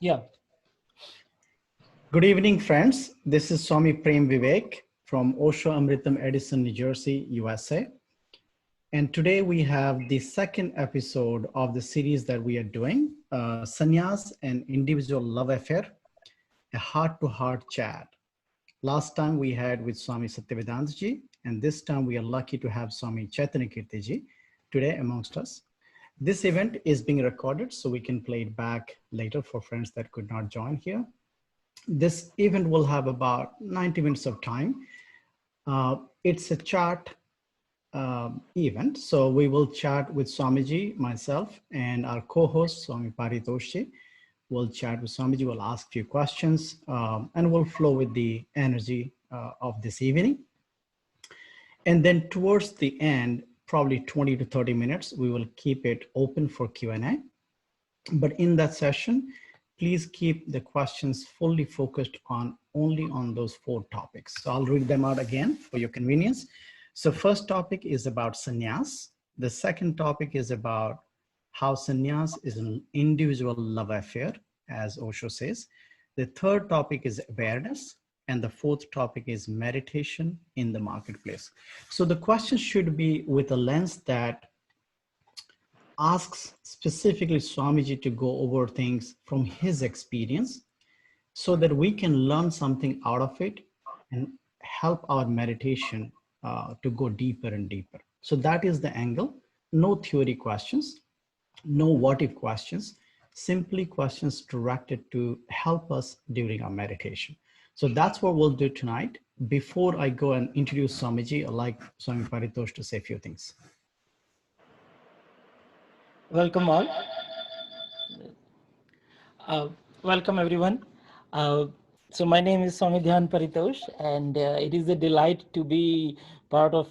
Yeah. Good evening, friends. This is Swami Prem Vivek from Osho, Amritam, Edison, New Jersey, USA. And today we have the second episode of the series that we are doing, Sannyas and Individual Love Affair, a heart-to-heart chat. Last time we had with Swami Satyavedantaji, and this time we are lucky to have Swami Chaitanya Keerti ji today amongst us. This event is being recorded, so we can play it back later for friends that could not join here. This event will have about 90 minutes of time. It's a chat event. So we will chat with Swamiji, myself, and our co-host, Swami Paritosh. We'll chat with Swamiji, we'll ask a few questions, and we'll flow with the energy of this evening. And then towards the end, probably 20 to 30 minutes, we will keep it open for Q&A. But in that session, please keep the questions fully focused on only on those 4 topics. So I'll read them out again for your convenience. So first topic is about sannyas. The second topic is about how sannyas is an individual love affair, as Osho says. The third topic is awareness. And the fourth topic is meditation in the marketplace. So the question should be with a lens that asks specifically Swamiji to go over things from his experience so that we can learn something out of it and help our meditation to go deeper and deeper. So that is the angle. No theory questions, no what if questions, simply questions directed to help us during our meditation. So that's what we'll do tonight. Before I go and introduce Swamiji, I'd like Swami Paritosh to say a few things. Welcome all. Welcome everyone. So my name is Swami Dhyan Paritosh, and it is a delight to be part of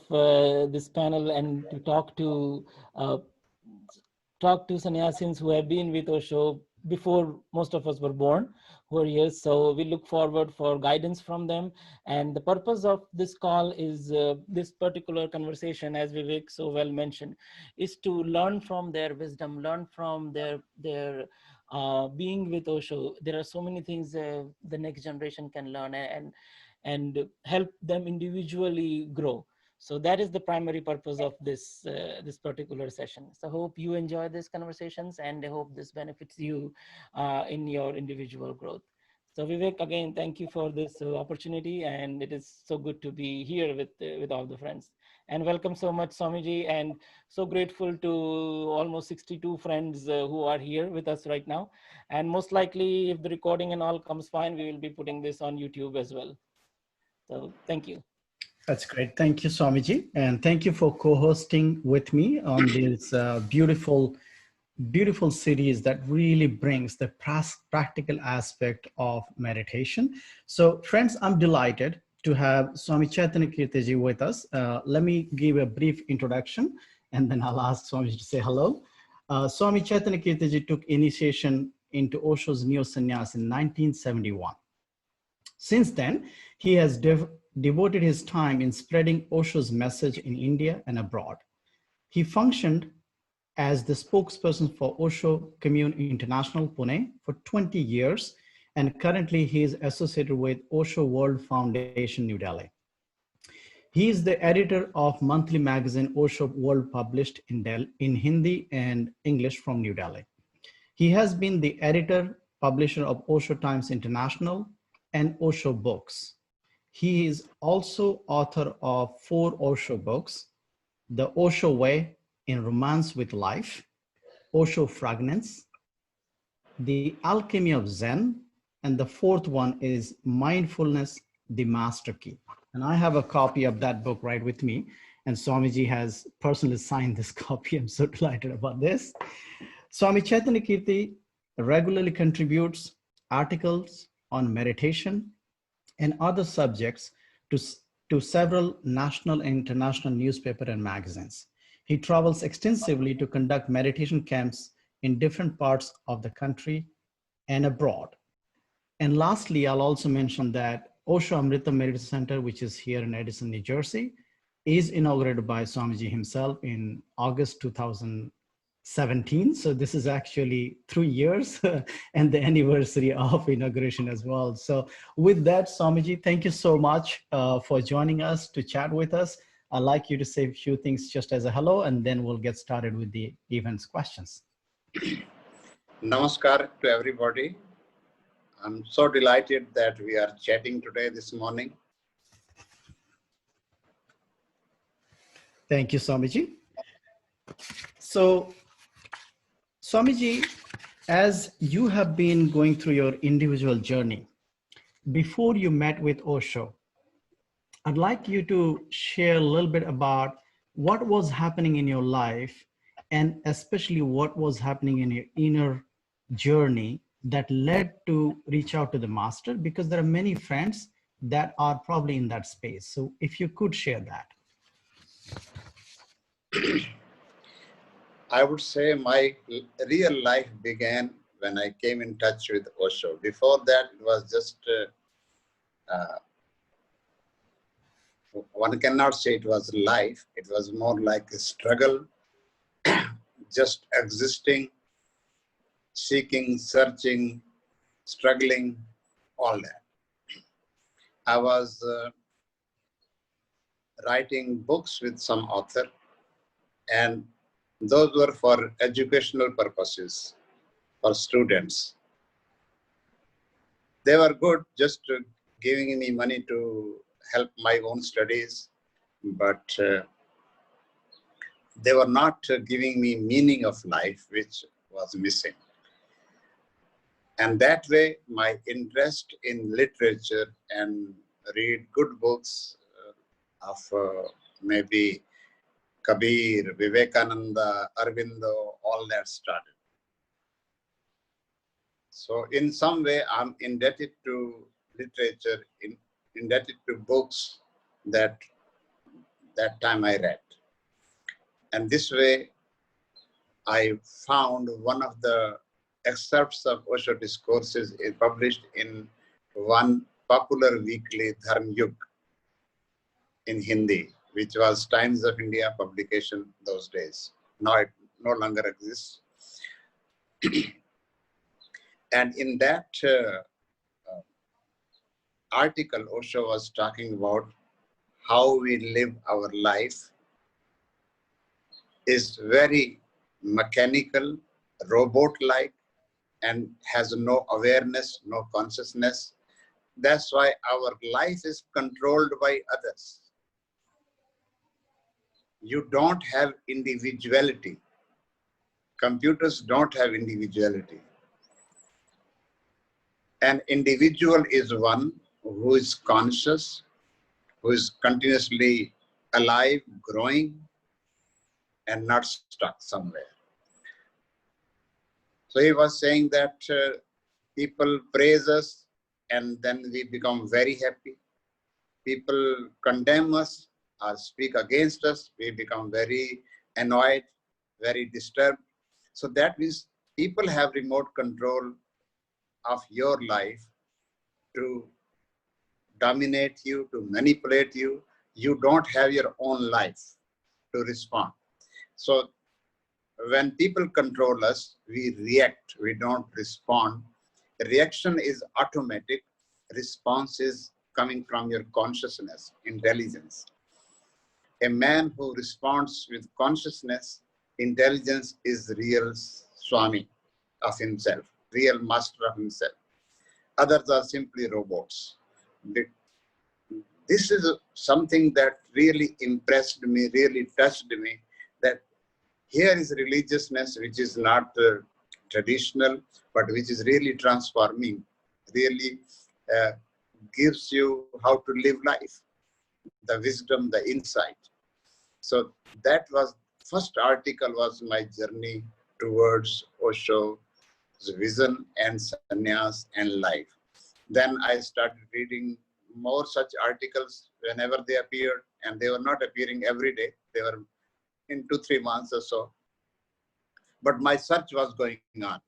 this panel and to talk to sannyasins who have been with Osho before most of us were born, who are here. So we look forward for guidance from them. And the purpose of this call is this particular conversation, as Vivek so well mentioned, is to learn from their wisdom, learn from their being with Osho. There are so many things the next generation can learn and help them individually grow. So that is the primary purpose of this this particular session. So I hope you enjoy these conversations, and I hope this benefits you in your individual growth. So Vivek, again, thank you for this opportunity, and it is so good to be here with all the friends. And welcome so much, Swamiji, and so grateful to almost 62 friends who are here with us right now. And most likely, if the recording and all comes fine, we will be putting this on YouTube as well. So thank you. That's great. Thank you, Swamiji. And thank you for co-hosting with me on this beautiful series that really brings the practical aspect of meditation. So friends, I'm delighted to have Swami Chaitanya Keerti ji with us. Let me give a brief introduction and then I'll ask Swamiji to say hello. Swami Chaitanya Keerti ji took initiation into Osho's Neo Sannyas in 1971. Since then, he has devoted his time in spreading Osho's message in India and abroad. He functioned as the spokesperson for Osho Commune International, Pune for 20 years, and currently he is associated with Osho World Foundation, New Delhi. He is the editor of monthly magazine Osho World, published in Hindi and English from New Delhi. He has been the editor, publisher of Osho Times International and Osho books. He is also author of 4 Osho books: The Osho Way in Romance with Life, Osho Fragments, The Alchemy of Zen, and the 4th one is Mindfulness, the Master Key. And I have a copy of that book right with me, and Swamiji has personally signed this copy. I'm so delighted about this. Swami Chaitanya Keerti regularly contributes articles on meditation and other subjects to several national and international newspapers and magazines. He travels extensively to conduct meditation camps in different parts of the country and abroad. And lastly, I'll also mention that Osho Amritam Meditation Center, which is here in Edison, New Jersey, is inaugurated by Swamiji himself in August 2000, 17. So this is actually 3 years and the anniversary of inauguration as well. So with that, Swamiji, thank you so much for joining us to chat with us. I'd like you to say a few things just as a hello, and then we'll get started with the event's questions. Namaskar to everybody. I'm so delighted that we are chatting today this morning. Thank you, Swamiji. So, Swamiji, as you have been going through your individual journey, before you met with Osho, I'd like you to share a little bit about what was happening in your life, and especially what was happening in your inner journey that led to reach out to the master, because there are many friends that are probably in that space. So if you could share that. I would say my real life began when I came in touch with Osho. Before that, it was just, one cannot say it was life. It was more like a struggle, just existing, seeking, searching, struggling, all that. I was writing books with some author, and those were for educational purposes, for students. They were good, just giving me money to help my own studies, but they were not giving me meaning of life, which was missing. And that way, my interest in literature and read good books of maybe Kabir, Vivekananda, Aurobindo, all that started. So in some way, I'm indebted to literature, indebted to books that time I read. And this way, I found one of the excerpts of Osho discourses published in one popular weekly Dharm Yug in Hindi, which was Times of India publication those days. Now it no longer exists. And in that article, Osho was talking about how we live our life is very mechanical, robot-like, and has no awareness, no consciousness. That's why our life is controlled by others. You don't have individuality. Computers don't have individuality. An individual is one who is conscious, who is continuously alive, growing, and not stuck somewhere. So he was saying that people praise us and then we become very happy. People condemn us or speak against us, we become very annoyed, very disturbed. So that means people have remote control of your life to dominate you, to manipulate you. You don't have your own life to respond. So when people control us, we react, we don't respond. Reaction is automatic. Response is coming from your consciousness, intelligence. A man who responds with consciousness, intelligence is real Swami of himself, real master of himself. Others are simply robots. This is something that really impressed me, really touched me, that here is religiousness which is not traditional, but which is really transforming, really gives you how to live life, the wisdom, the insight. So that was, first article was my journey towards Osho's vision and sannyas and life. Then I started reading more such articles whenever they appeared, and they were not appearing every day. They were in 2-3 months or so. But my search was going on.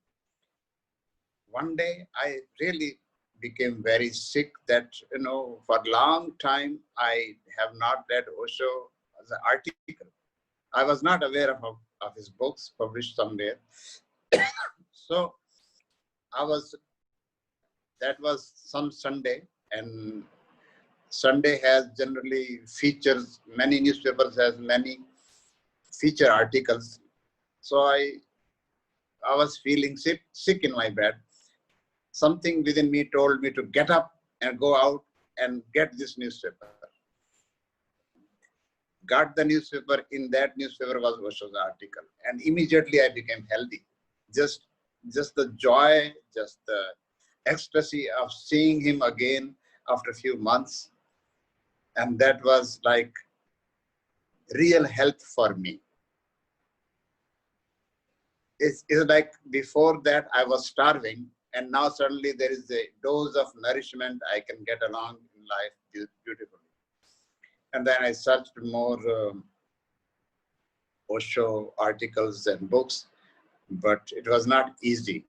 One day I really became very sick that, for a long time I have not read Osho as an article. I was not aware of of his books published somewhere. So that was some Sunday, and Sunday has generally features, many newspapers has many feature articles. So I was feeling sick in my bed. Something within me told me to get up and go out and get this newspaper. Got the newspaper. In that newspaper was Osho's article, and immediately I became healthy. Just the joy, just the ecstasy of seeing him again after a few months, and that was like real health for me. It's like before that I was starving, and now suddenly there is a dose of nourishment. I can get along in life beautifully. And then I searched more Osho articles and books, but it was not easy.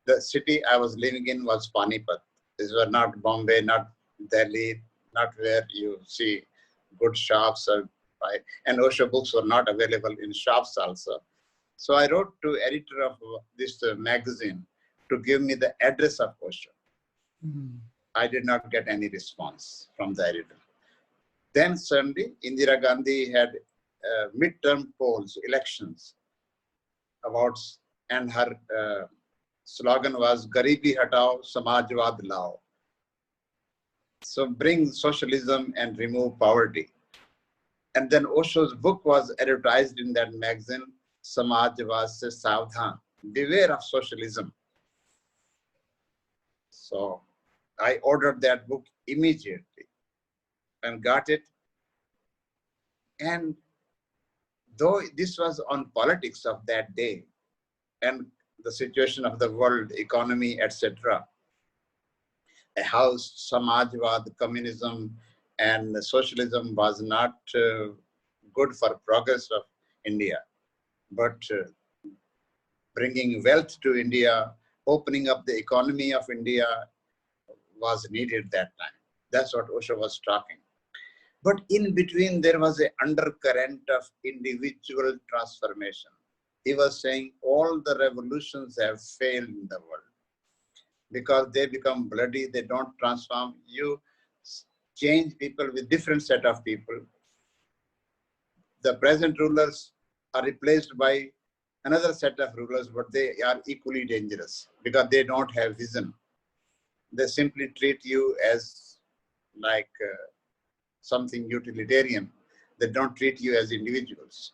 The city I was living in was Panipat. This was not Bombay, not Delhi, not where you see good shops. And Osho books were not available in shops also. So I wrote to editor of this magazine to give me the address of Osho. I did not get any response from the editor. Then suddenly Indira Gandhi had midterm polls, elections and her slogan was Garibi Hatao, Samajwad Lao. So bring socialism and remove poverty. And then Osho's book was advertised in that magazine, Samajwad Se Savdhan, beware of socialism. So I ordered that book immediately and got it. And though this was on politics of that day and the situation of the world, economy, etc., how Samajwad, communism, and socialism was not good for progress of India, but bringing wealth to India, opening up the economy of India was needed that time. That's what Osho was talking. But in between, there was an undercurrent of individual transformation. He was saying all the revolutions have failed in the world because they become bloody, they don't transform. You change people with different set of people. The present rulers are replaced by another set of rulers, but they are equally dangerous because they don't have vision. They simply treat you as like something utilitarian. They don't treat you as individuals.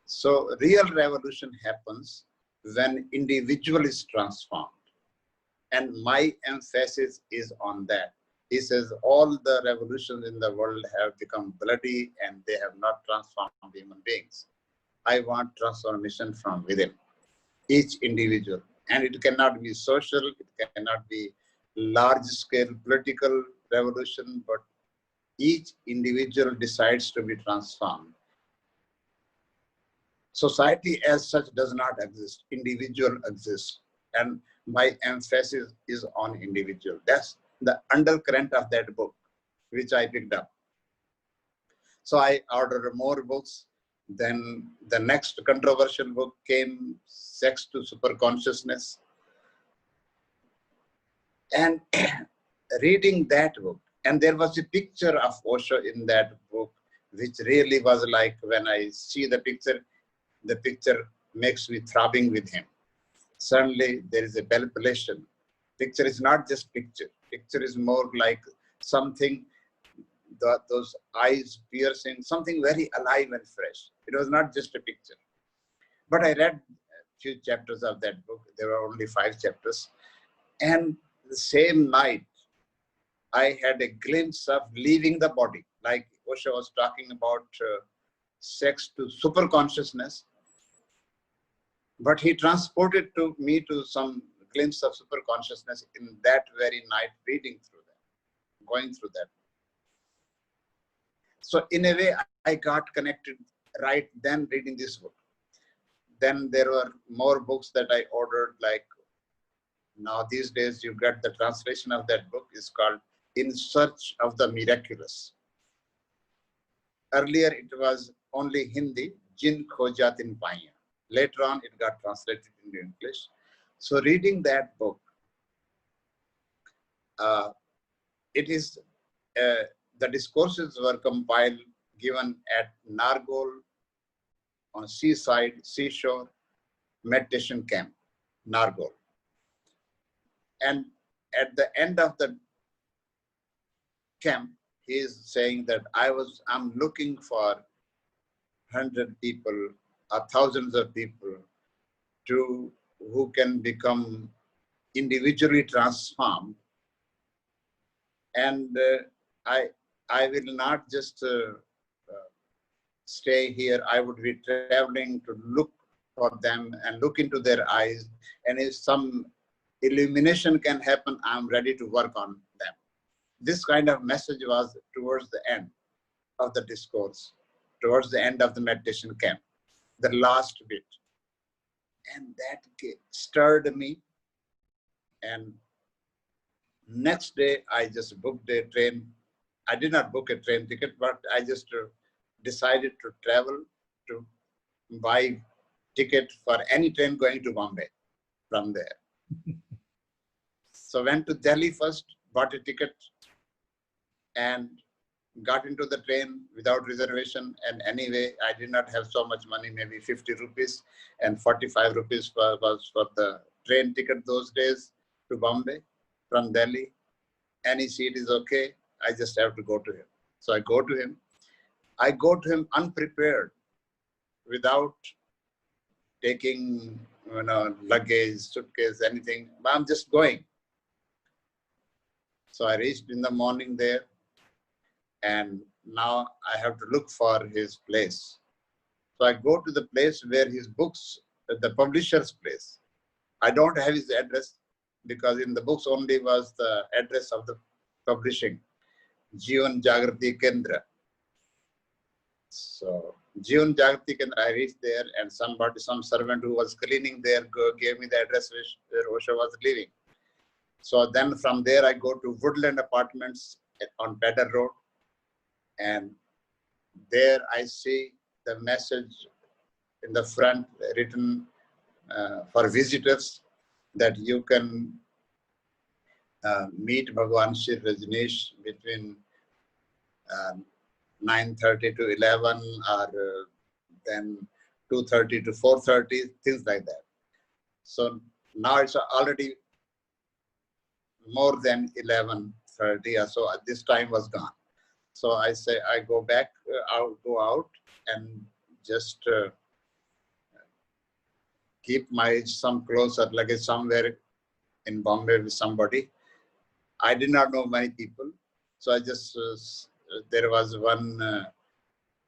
So real revolution happens when individual is transformed. And my emphasis is on that. He says all the revolutions in the world have become bloody and they have not transformed human beings. I want transformation from within each individual. And it cannot be social, it cannot be large-scale political revolution, but each individual decides to be transformed. Society as such does not exist. Individual exists. And my emphasis is on individual. That's the undercurrent of that book, which I picked up. So I ordered more books. Then the next controversial book came, Sex to Superconsciousness. And reading that book, and there was a picture of Osho in that book, which really was like, when I see the picture makes me throbbing with him. Suddenly there is a palpitation. Picture is not just picture. Picture is more like something, those eyes piercing, something very alive and fresh. It was not just a picture. But I read a few chapters of that book. There were only 5 chapters. And the same night, I had a glimpse of leaving the body. Like Osho was talking about sex to superconsciousness. But he transported me to some glimpse of superconsciousness in that very night, reading through that, going through that. So in a way, I got connected right then reading this book. Then there were more books that I ordered, like now these days you get the translation of that book is called In Search of the Miraculous. Earlier it was only Hindi, Jin Khoja Tin Paiya. Later on, it got translated into English. So reading that book, it is, the discourses were compiled, given at Nargol on seashore meditation camp, Nargol. And at the end of the camp, he is saying that I'm looking for 100 people or thousands of people who can become individually transformed. And I will not just stay here. I would be traveling to look for them and look into their eyes. And if some illumination can happen, I'm ready to work on them. This kind of message was towards the end of the discourse, towards the end of the meditation camp, the last bit. And that stirred me. And next day, I just booked a train. I did not book a train ticket, but I just decided to travel, to buy ticket for any train going to Bombay from there. So went to Delhi first, bought a ticket, and got into the train without reservation. And anyway, I did not have so much money, maybe 50 rupees, and 45 rupees was for the train ticket those days to Bombay from Delhi. Any seat is okay. I just have to go to him. So I go to him. I go to him unprepared, without taking, luggage, suitcase, anything. I'm just going. So I reached in the morning there, and now I have to look for his place. So I go to the place where his books, the publisher's place. I don't have his address, because in the books only was the address of the publishing, Jivan Jagrati Kendra. So Jivan Jagrati Kendra, I reached there, and some servant who was cleaning there gave me the address where Osho was living. So then from there I go to Woodland Apartments on Pedder Road, and there I see the message in the front written for visitors, that you can meet Bhagwan Shri Rajneesh between 9:30 to 11, or then 2:30 to 4:30, things like that. So now it's already more than 11:30 or so. This time was gone. So I say, I go back, I'll go out and just keep some clothes or luggage somewhere in Bombay with somebody. I did not know many people. So I just, there was one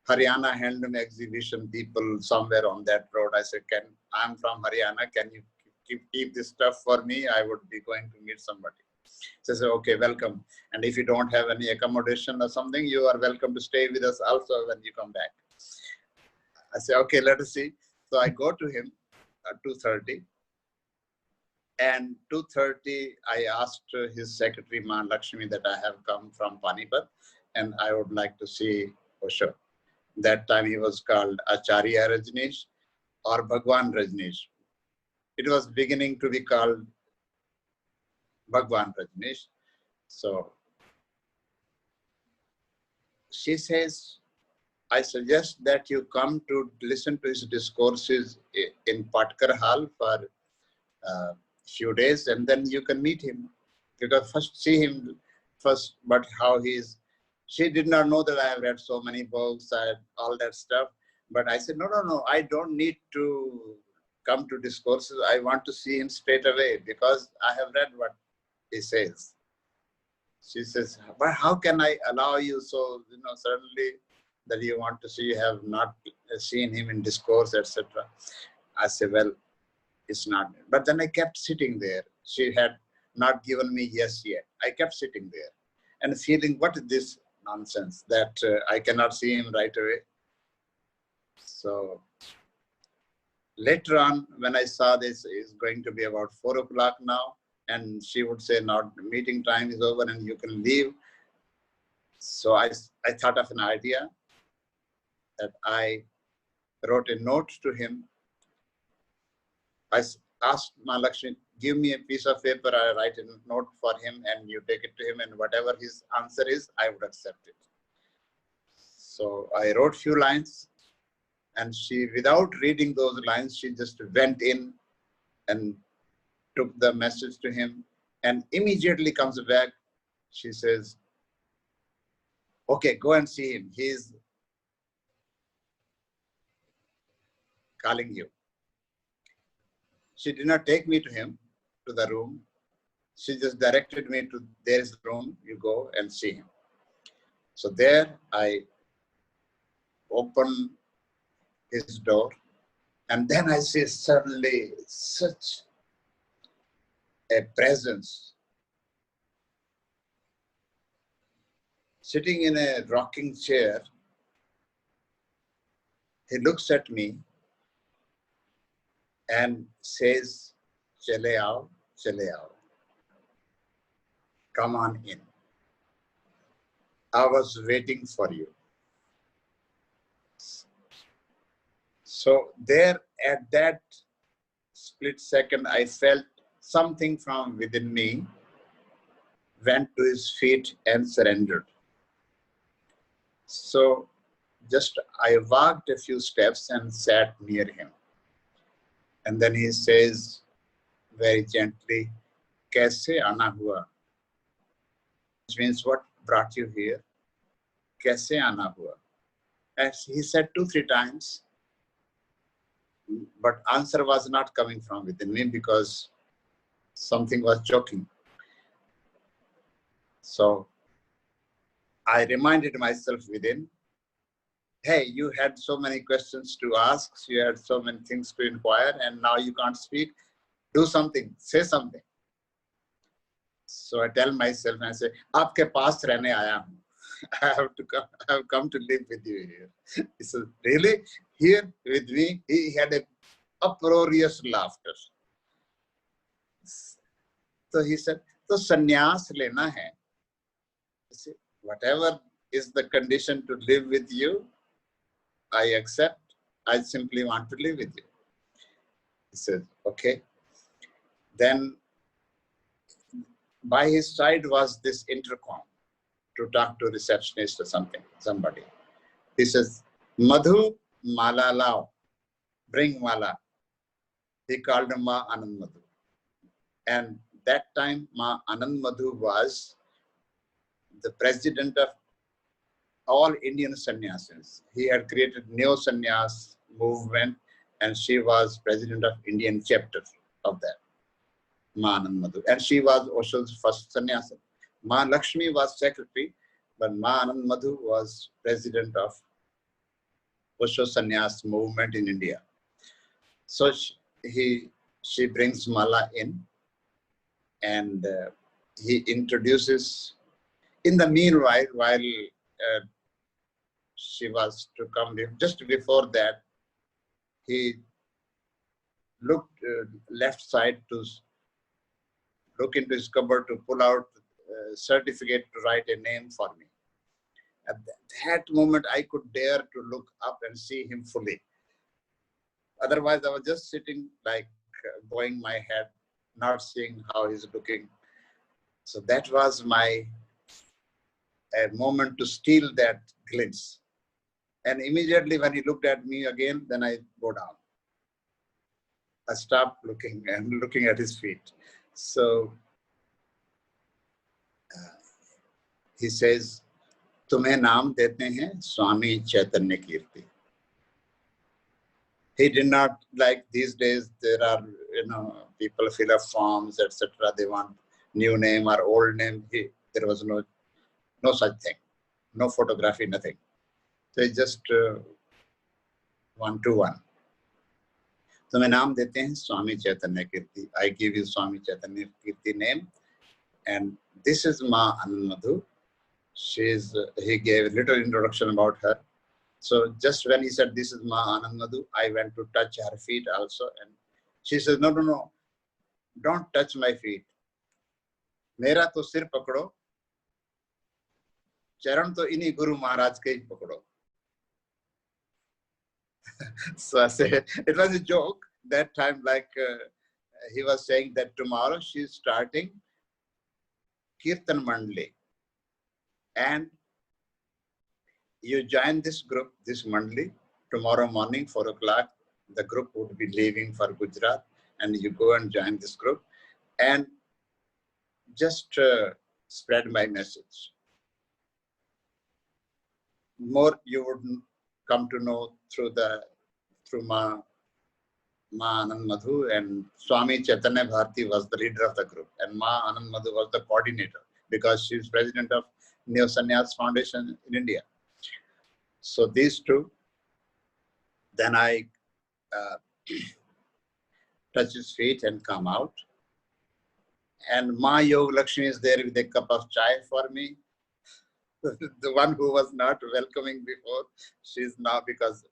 Haryana handloom exhibition people somewhere on that road. I said, I'm from Haryana, can you keep this stuff for me? I would be going to meet somebody. So I said, okay, welcome. And if you don't have any accommodation or something, you are welcome to stay with us also when you come back. I said, okay, let us see. So I go to him at 2:30. And 2:30, I asked his secretary, Ma Lakshmi, that I have come from Panipat and I would like to see Osho. That time he was called Acharya Rajneesh or Bhagwan Rajneesh. It was beginning to be called Bhagwan Rajneesh. So she says, I suggest that you come to listen to his discourses in Patkar Hall for few days, and then you can meet him. Because first see him first, but how he is. She did not know that I have read so many books and all that stuff. But I said, no, I don't need to come to discourses. I want to see him straight away because I have read what he says. She says, but how can I allow you so, suddenly that you want to see, you have not seen him in discourse, etc. I said, well, it's not. But then I kept sitting there. She had not given me yes yet. I kept sitting there and feeling, what is this nonsense that I cannot see him right away. So later on, when I saw this is going to be about 4 o'clock now, and she would say, now meeting time is over and you can leave. So I thought of an idea that I wrote a note to him. I asked Mahalakshmi, give me a piece of paper, I write a note for him and you take it to him, and whatever his answer is, I would accept it. So I wrote few lines, and she, without reading those lines, she just went in and took the message to him, and immediately comes back. She says, okay, go and see him. He's calling you. She did not take me to him, to the room. She just directed me to, there is a room, you go and see him. So there I open his door, and then I see suddenly such a presence. Sitting in a rocking chair, he looks at me and says, Chale aao, chale aao. Come on in. I was waiting for you. So there at that split second, I felt something from within me went to his feet and surrendered. So just I walked a few steps and sat near him. And then he says very gently, Kaise aana hua? Which means, what brought you here? Kaise aana hua? As he said 2-3 times, but answer was not coming from within me because something was choking. So I reminded myself within, hey, you had so many questions to ask, you had so many things to inquire, and now you can't speak. Do something, say something. So I tell myself and I say, Aapke paas rehne aaya hu. I have come to live with you here. He said, really? Here with me? He had a uproarious laughter. So he said, so sannyas lena hai. Whatever is the condition to live with you, I accept. I simply want to live with you. He said, okay. Then by his side was this intercom to talk to receptionist or somebody. He says, Madhu mala lao, bring mala. He called him Ma Anand Madhu. And that time Ma Anand Madhu was the president of all Indian sannyasis. He had created Neo Sannyas movement, and she was president of Indian chapter of that, Ma Anand Madhu. And she was Osho's first sannyasa. Ma Lakshmi was secretary, but Ma Anand Madhu was president of Osho Sannyas movement in India. So she brings Mala in, and he introduces. In the meanwhile, while she was to come, just before that, he looked left side to look into his cupboard to pull out a certificate to write a name for me. At that moment, I could dare to look up and see him fully. Otherwise, I was just sitting like bowing my head, not seeing how he's looking. So that was my moment to steal that glimpse. And immediately when he looked at me again, then I go down. I stopped looking and looking at his feet. So he says, तुम्हें नाम देते हैं Swami Chaitanya Keerti. He did not, like these days, there are, people fill up forms, etc. They want new name or old name. There was no such thing, no photography, nothing. So just 1-to-1. तुम्हें नाम देते हैं Swami Chaitanya Keerti. I give you Swami Chaitanya Keerti name, and this is Ma Anand Madhu. He gave a little introduction about her. So just when he said, this is Ma Anand Madhu, I went to touch her feet also. And she says, no, don't touch my feet. Mera to sir pakdo. Charan to ini Guru Maharaj ke hi pakdo. So I said, it was a joke that time, like he was saying that tomorrow she's starting Kirtan Mandali. And you join this group, this Mandali, tomorrow morning, 4 o'clock, the group would be leaving for Gujarat, and you go and join this group and just spread my message. More you would come to know through Ma Anand Madhu, and Swami Chaitanya Keerti was the leader of the group, and Ma Anand Madhu was the coordinator because she is president of Neo Sannyas Foundation in India. So these two, then I touch his feet and come out. And Ma Yog Lakshmi is there with a cup of chai for me. The one who was not welcoming before, she's now, because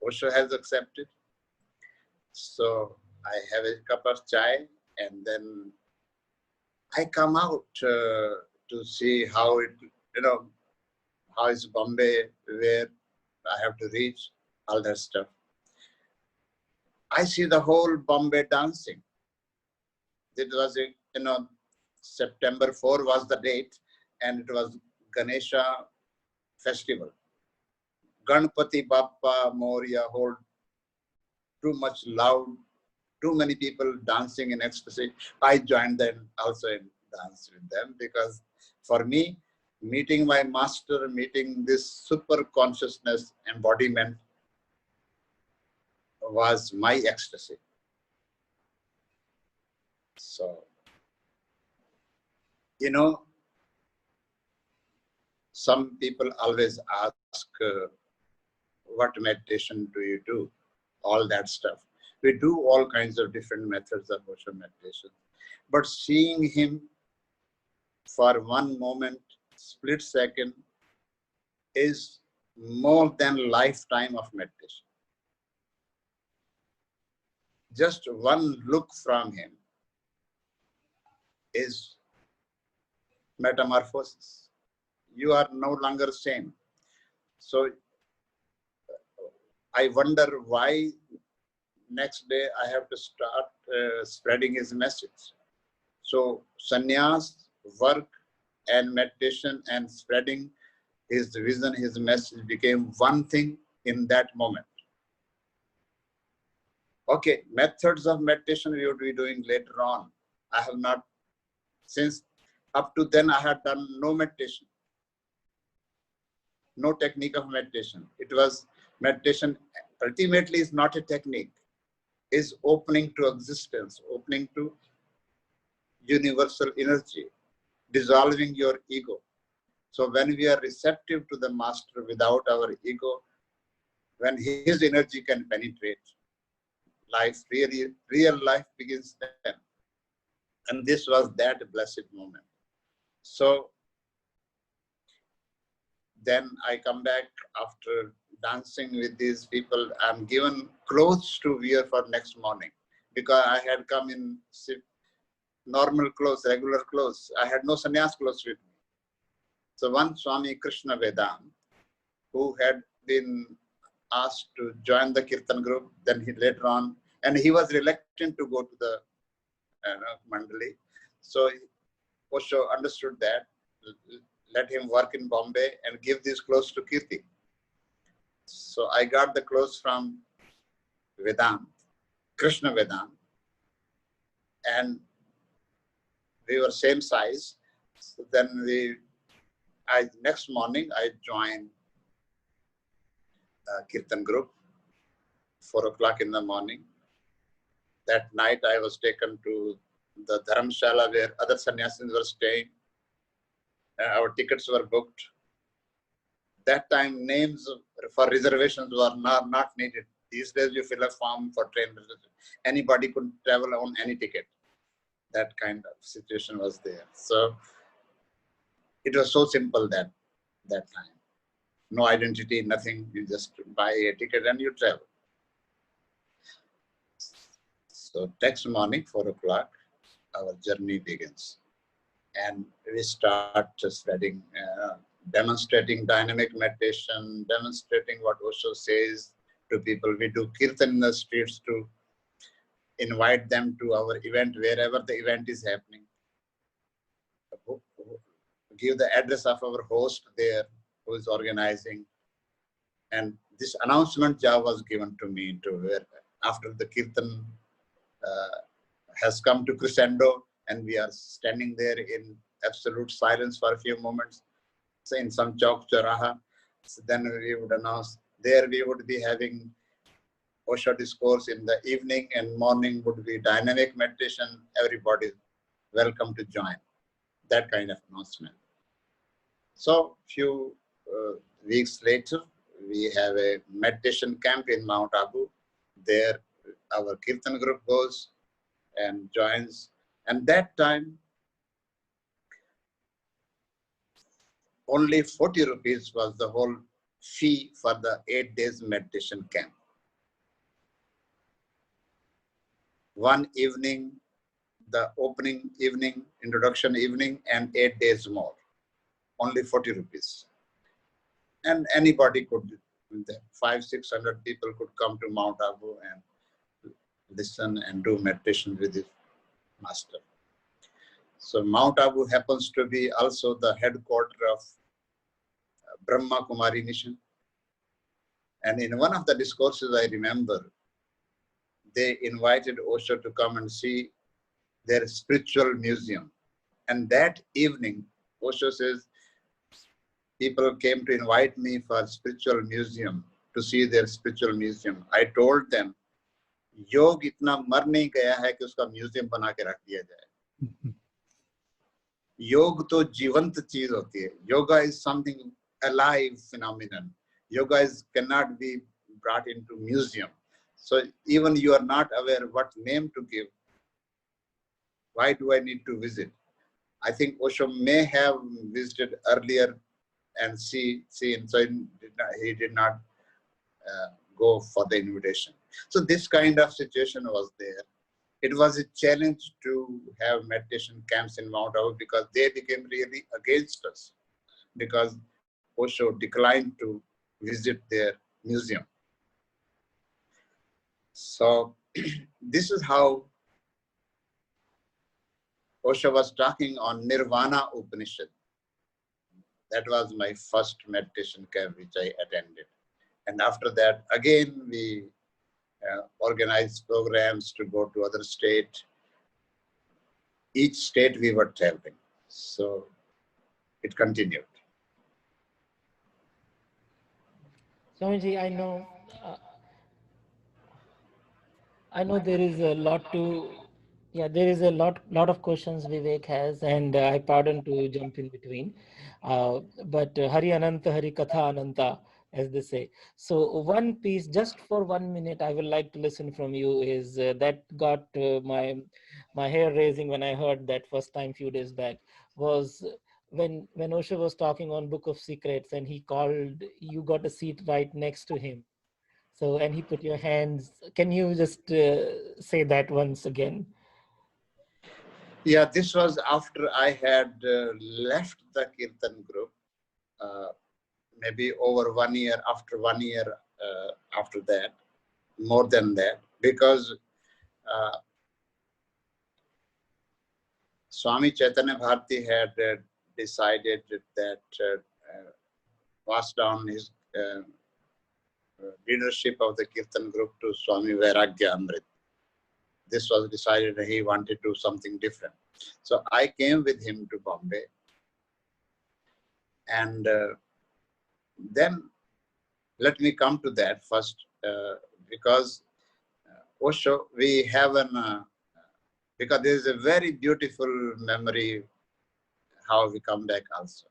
Osho has accepted. So I have a cup of chai, and then I come out to see how it, how is Bombay, where I have to reach, all that stuff. I see the whole Bombay dancing. It was, September 4 was the date, and it was Ganesha festival. Ganpati Bappa Moria, hold too much loud, too many people dancing in ecstasy. I joined them also and danced with them, because for me, meeting my master, meeting this super consciousness embodiment was my ecstasy. So, some people always ask, what meditation do you do? All that stuff. We do all kinds of different methods of Osho meditation. But seeing him for one moment, split second, is more than lifetime of meditation. Just one look from him is metamorphosis. You are no longer same. So I wonder why next day I have to start spreading his message. So sannyas, work and meditation and spreading his vision, his message became one thing in that moment. Okay, methods of meditation we would be doing later on. I have not, since up to then I had done no meditation, no technique of meditation. It was meditation ultimately is not a technique, is opening to existence, opening to universal energy, dissolving your ego. So when we are receptive to the master without our ego, when his energy can penetrate, life, really, real life begins then. And this was that blessed moment. So then I come back after dancing with these people. I'm given clothes to wear for next morning, because I had come in normal clothes, regular clothes. I had no sannyas clothes with me. So one Swami Krishna Vedant, who had been asked to join the Kirtan group, then he later on, and he was reluctant to go to the Mandali. So Osho understood that, let him work in Bombay and give these clothes to Keerti. So I got the clothes from Vedant, Krishna Vedant, and we were same size. So then next morning I joined Kirtan group, 4 o'clock in the morning. That night I was taken to the Dharamshala where other sannyasis were staying. Our tickets were booked. That time names for reservations were not needed. These days you fill a form for train reservation. Anybody could travel on any ticket. That kind of situation was there. So it was so simple that time. No identity, nothing. You just buy a ticket and you travel. So next morning, 4 o'clock, our journey begins. And we start demonstrating dynamic meditation, demonstrating what Osho says, to people. We do Kirtan in the streets to invite them to our event, wherever the event is happening. Give the address of our host there who is organizing. And this announcement job was given to me to where after the Kirtan has come to crescendo and we are standing there in absolute silence for a few moments, say in some chowk charaha, so then we would announce there we would be having Osho discourse in the evening, and morning would be dynamic meditation. Everybody welcome to join. That kind of announcement. So few weeks later, we have a meditation camp in Mount Abu. There our Kirtan group goes and joins. And that time, only 40 rupees was the whole fee for the 8 days meditation camp. One evening, the opening evening, introduction evening, and 8 days more. Only 40 rupees. And anybody could, 500-600 people could come to Mount Abu and listen and do meditation with his master. So Mount Abu happens to be also the headquarters of Brahma Kumari mission. And in one of the discourses I remember, they invited Osho to come and see their spiritual museum. And that evening, Osho says, people came to invite me for spiritual museum, to see their spiritual museum. I told them, योग इतना मर नहीं गया है कि उसका museum बना के रख दिया जाए. योग तो जीवंत चीज होती है. Yoga is something alive phenomenon. Yoga cannot be brought into museum. So even you are not aware what name to give. Why do I need to visit? I think Osho may have visited earlier and seen, so he did not go for the invitation. So this kind of situation was there. It was a challenge to have meditation camps in Mount Abu because they became really against us because Osho declined to visit their museum. So this is how Osho was talking on Nirvana Upanishad. That was my first meditation camp which I attended. And after that, again, we organized programs to go to other states. Each state we were traveling. So it continued. Swamiji, I know there is a lot to, there is a lot of questions Vivek has, and I pardon to jump in between. But Hari Ananta, Hari Katha Ananta, as they say. So one piece, just for 1 minute, I would like to listen from you is that got my hair raising when I heard that first time few days back was when Osho was talking on Book of Secrets and he called, you got a seat right next to him. So, and he put your hands, can you just say that once again? Yeah, this was after I had left the Kirtan group, maybe over 1 year, after 1 year after that, more than that, because Swami Chaitanya Keerti had decided that passed down his leadership of the Kirtan group to Swami Vairagya Amrit. This was decided that he wanted to do something different. So I came with him to Bombay. And then let me come to that first, because Osho, we have because there is a very beautiful memory how we come back also.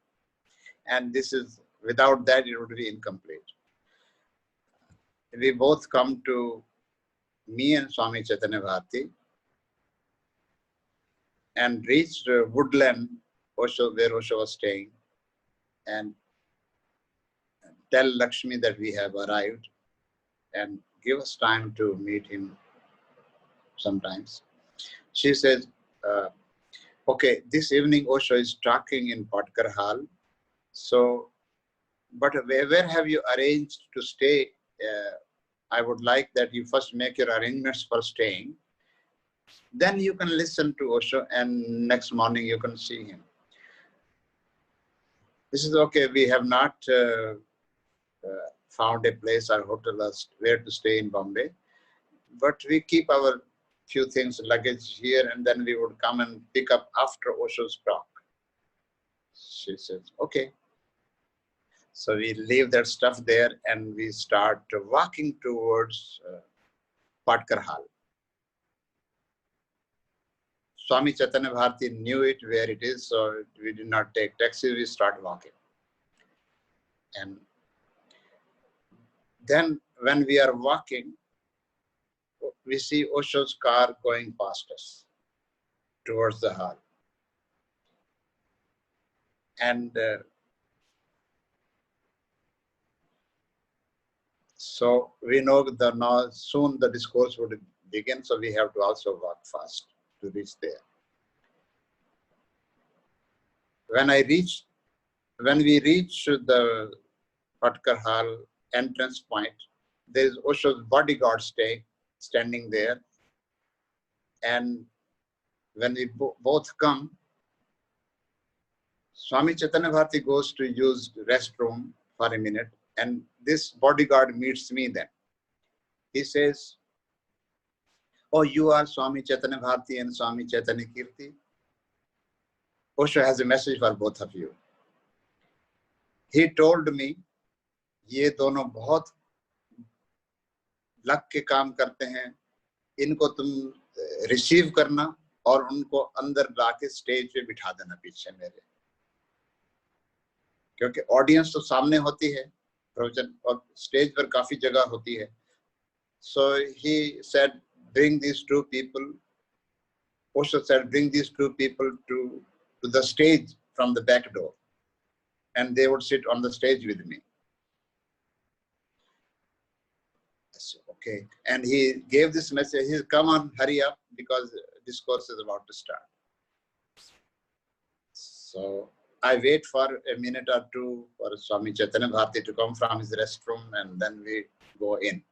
And this is, without that it would be incomplete. We both come to, me and Swami Chaitanya Keerti, and reached Woodland, Osho, where Osho was staying, and tell Lakshmi that we have arrived and give us time to meet him sometimes. She says, okay, this evening Osho is talking in Patkar Hall. So, but where have you arranged to stay I would like that you first make your arrangements for staying. Then you can listen to Osho and next morning you can see him. This is okay. We have not found a place or hotel where to stay in Bombay. But we keep our few things, luggage here, and then we would come and pick up after Osho's talk. She says, okay. So we leave that stuff there and we start walking towards Patkar Hall. Swami Chaitanya Bharati knew it where it is, so we did not take taxi, we start walking. And then when we are walking, we see Osho's car going past us towards the hall. And so we know that now soon the discourse would begin, so we have to also walk fast to reach there. When we reach the Patkar Hall entrance point, there is Osho's bodyguard standing there. And when we both come, Swami Chaitanya Bharati goes to use restroom for a minute, and this bodyguard meets me then. He says, oh, you are Swami Chaitanya Bharati and Swami Chaitanya Keerti. Osho has a message for both of you. He told me, ये दोनों बहुत लग के काम करते हैं, इनको तुम रिसीव करना और उनको अंदर लाके स्टेज पे बिठा देना पीछे मेरे, क्योंकि ऑडियंस तो सामने होती है प्रवचन और स्टेज पर काफी जगह होती है. So he said, bring these two people. Osho said, bring these two people to the stage from the back door, and they would sit on the stage with me. Okay, and he gave this message. He said, come on, hurry up, because discourse is about to start. So I wait for a minute or two for Swami Chaitanya Bharati to come from his restroom, and then we go in.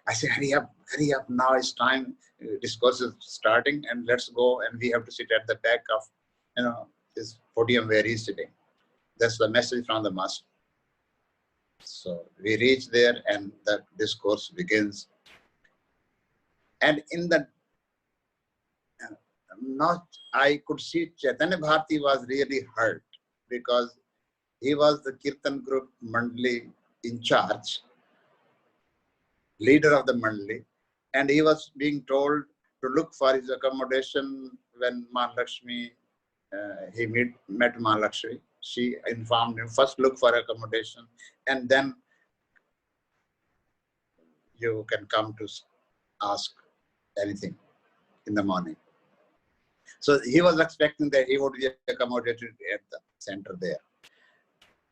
I say, hurry up, now it's time. Discourse is starting, and let's go. And we have to sit at the back of, his podium where he's sitting. That's the message from the master. So we reach there, and the discourse begins. And in the I could see Chaitanya Bharati was really hurt, because he was the Kirtan group Mandali in charge, leader of the Mandali, and he was being told to look for his accommodation when Mahalakshmi, he met Mahalakshmi. She informed him, first look for accommodation, and then you can come to ask anything in the morning. So he was expecting that he would be accommodated at the center there.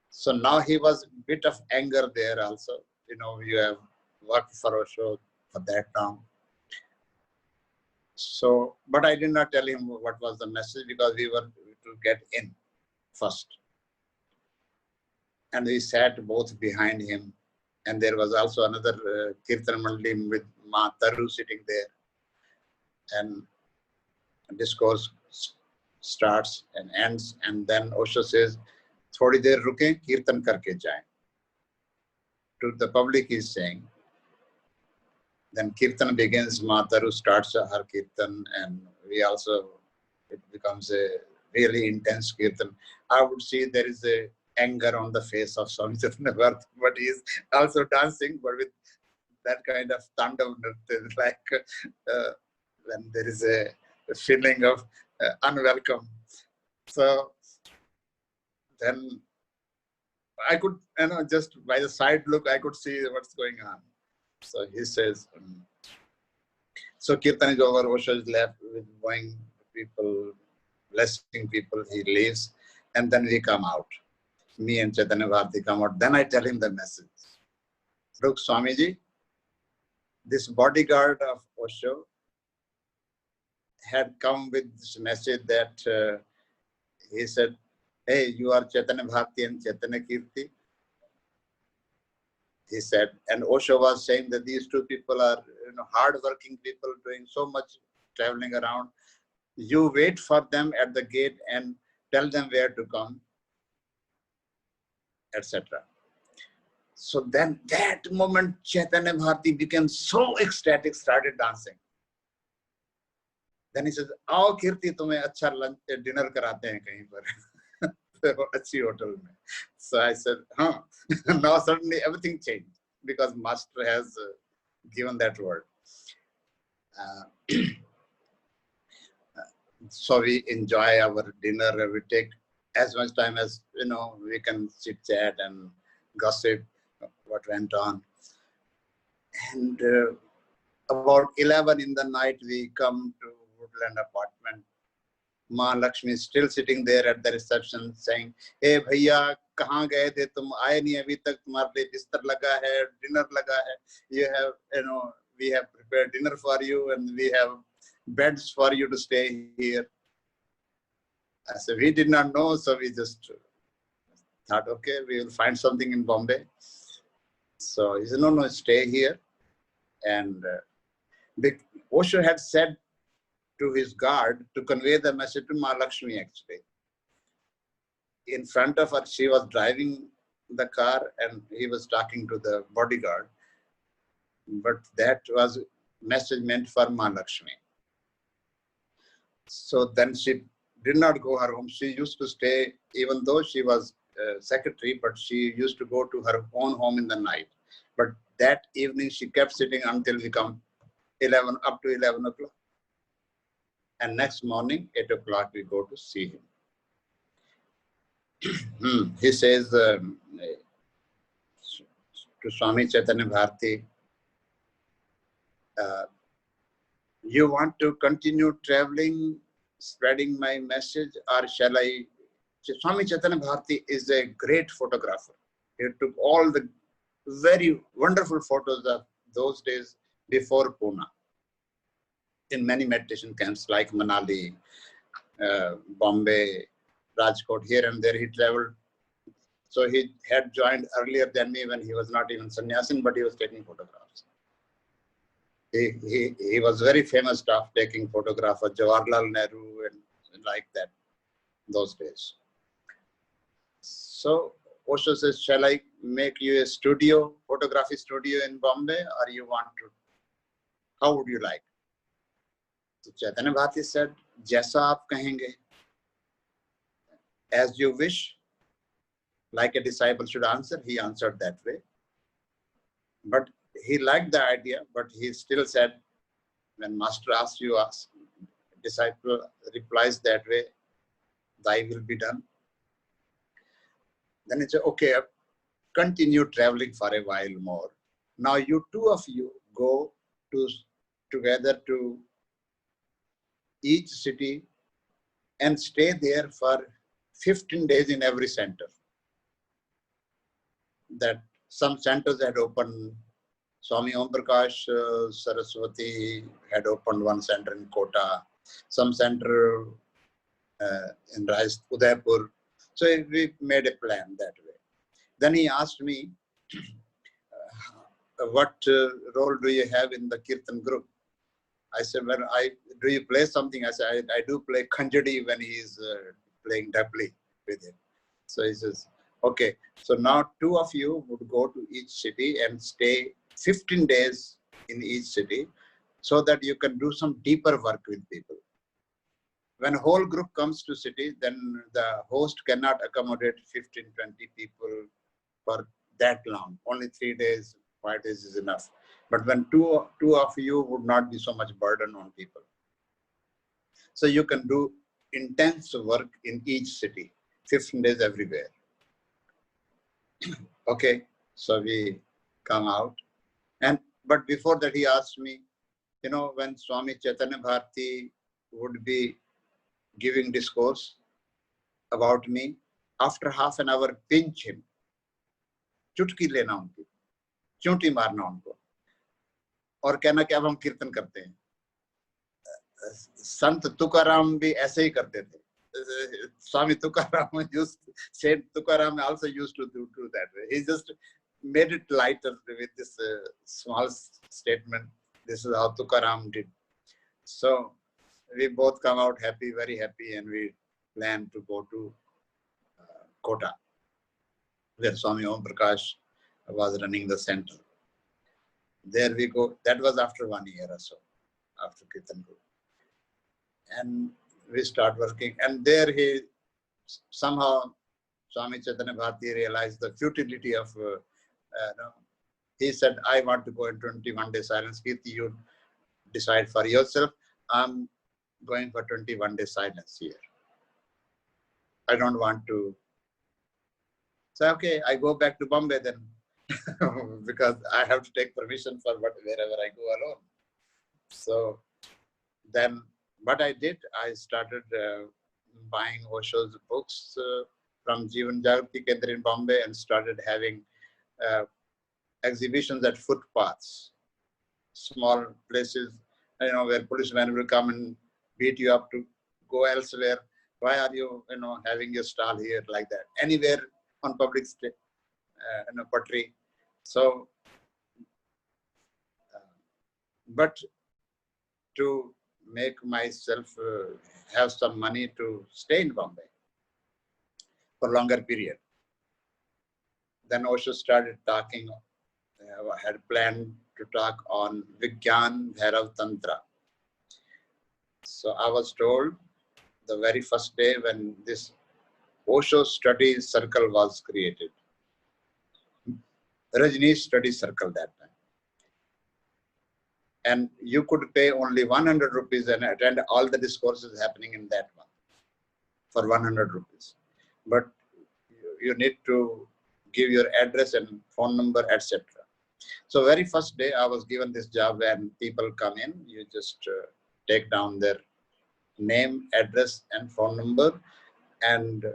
So now he was a bit of anger there also. You have worked for Osho for that long. So, but I did not tell him what was the message, because we were to get in first. And we sat both behind him. And there was also another Kirtan Mandali with Ma Taru sitting there. And discourse starts and ends. And then Osho says, "Thodi der ruke, Kirtan karke jaye." To the public he is saying. Then Kirtan begins, Ma Taru starts her Kirtan, and it becomes a really intense Kirtan. I would see there is a anger on the face of Swami Chaitanya Bharati, but he is also dancing, but with that kind of tandav nritya, like when there is a feeling of unwelcome. So then I could, just by the side look, I could see what's going on. So he says, so Kirtan is over, Osho is left with going people, blessing people, he leaves, and then we come out. Me and Chaitanya Bharati come out. Then I tell him the message. Look, Swamiji, this bodyguard of Osho had come with this message that he said, hey, you are Chaitanya Bharati and Chaitanya Keerti. he said. And Osho was saying that these two people are, hard-working people doing so much traveling around. You wait for them at the gate and tell them where to come, etc. So then that moment, Chaitanya Bharati became so ecstatic, started dancing. Then he says, "Aao Kirti, tumhe acha lunch, dinner karate hain kahin par." Achhi hotel mein. So I said, huh. Now suddenly everything changed because Master has given that word. So we enjoy our dinner. We take as much time as we can chit chat and gossip what went on. And about 11 in the night, we come to Woodland apartment. Ma Lakshmi is still sitting there at the reception saying, "Hey bhaiya, kahan gaye the? Tum aaye nahi abhi tak. Tumhare liye bistar laga hai, dinner laga hai. You have, we have prepared dinner for you and we have beds for you to stay here." I said, we did not know, so we just thought, okay, we will find something in Bombay. So he said, no, stay here. And Osho had said to his guard to convey the message to Mahalakshmi actually. In front of her, she was driving the car and he was talking to the bodyguard. But that was message meant for Mahalakshmi. So then she did not go her home. She used to stay, even though she was secretary, but she used to go to her own home in the night. But that evening, she kept sitting until we come up to 11 o'clock. And next morning, 8 o'clock, we go to see him. He says to Swami Chaitanya Bharati, you want to continue traveling, spreading my message, or shall I? Swami Chaitanya Bharati is a great photographer. He took all the very wonderful photos of those days before Pune. In many meditation camps like Manali, Bombay, Rajkot, here and there he traveled. So he had joined earlier than me when he was not even sannyasin, but he was taking photographs. He was very famous of taking photographs of Jawaharlal Nehru and like that, those days. So Osho says, shall I make you a studio, photography studio in Bombay, or you want to, how would you like? So Chaitanya Bharati said, Jaisa aap kahenge, as you wish, like a disciple should answer. He answered that way. But he liked the idea, but he still said, when Master asks you, disciple replies that way, thy will be done. Then he said, okay, continue traveling for a while more. Now you two of you go together to each city and stay there for 15 days in every center. That some centers had opened. Swami Om Prakash Saraswati had opened one center in Kota, some center in Udaipur. So we made a plan that way. Then he asked me, what role do you have in the Kirtan group? I said, well, do you play something? I said, I do play Khanjadi when he is playing doubly with him. So he says, okay, so now two of you would go to each city and stay 15 days in each city so that you can do some deeper work with people. When a whole group comes to city, then the host cannot accommodate 15, 20 people for that long. Only 3 days, 5 days is enough. But when two of you would not be so much burden on people. So you can do intense work in each city, 15 days everywhere. Okay, so we come out. But before that, he asked me, when Swami Chaitanya Bharati would be giving discourse about me, after half an hour, pinch him. चुटकी लेना उनकी, चोटी मारना उनको, और कहना कि अब हम कीर्तन करते हैं. संत तुकाराम भी ऐसे ही करते थे. Swami Tukaram said Tukaram also used to do that way. He just made it lighter with this small statement. This is how Tukaram did. So we both come out happy, very happy, and we plan to go to Kota, where Swami Om Prakash was running the center. There we go. That was after 1 year or so, after Kirtan Guru. And we start working. And there he somehow, Swami Chaitanya Bharati realized the futility of, he said, I want to go in 21-day silence. Keerti, you decide for yourself. I'm going for 21-day silence here. I don't want to. So, okay, I go back to Bombay then. Because I have to take permission for wherever I go alone. So then what I did, I started buying Osho's books from Jivan Jagrati Kendra in Bombay and started having exhibitions at footpaths, small places, where policemen will come and beat you up to go elsewhere. Why are you, having your stall here like that? Anywhere on public pottery. So, but to make myself have some money to stay in Bombay for longer period. Then Osho started talking, had planned to talk on Vigyan Bhairav Tantra. So I was told the very first day when this Osho study circle was created. Rajneesh study circle that time. And you could pay only 100 rupees and attend all the discourses happening in that one for 100 rupees. But you need to give your address and phone number, etc. So very first day I was given this job. When people come in, you just take down their name, address and phone number, and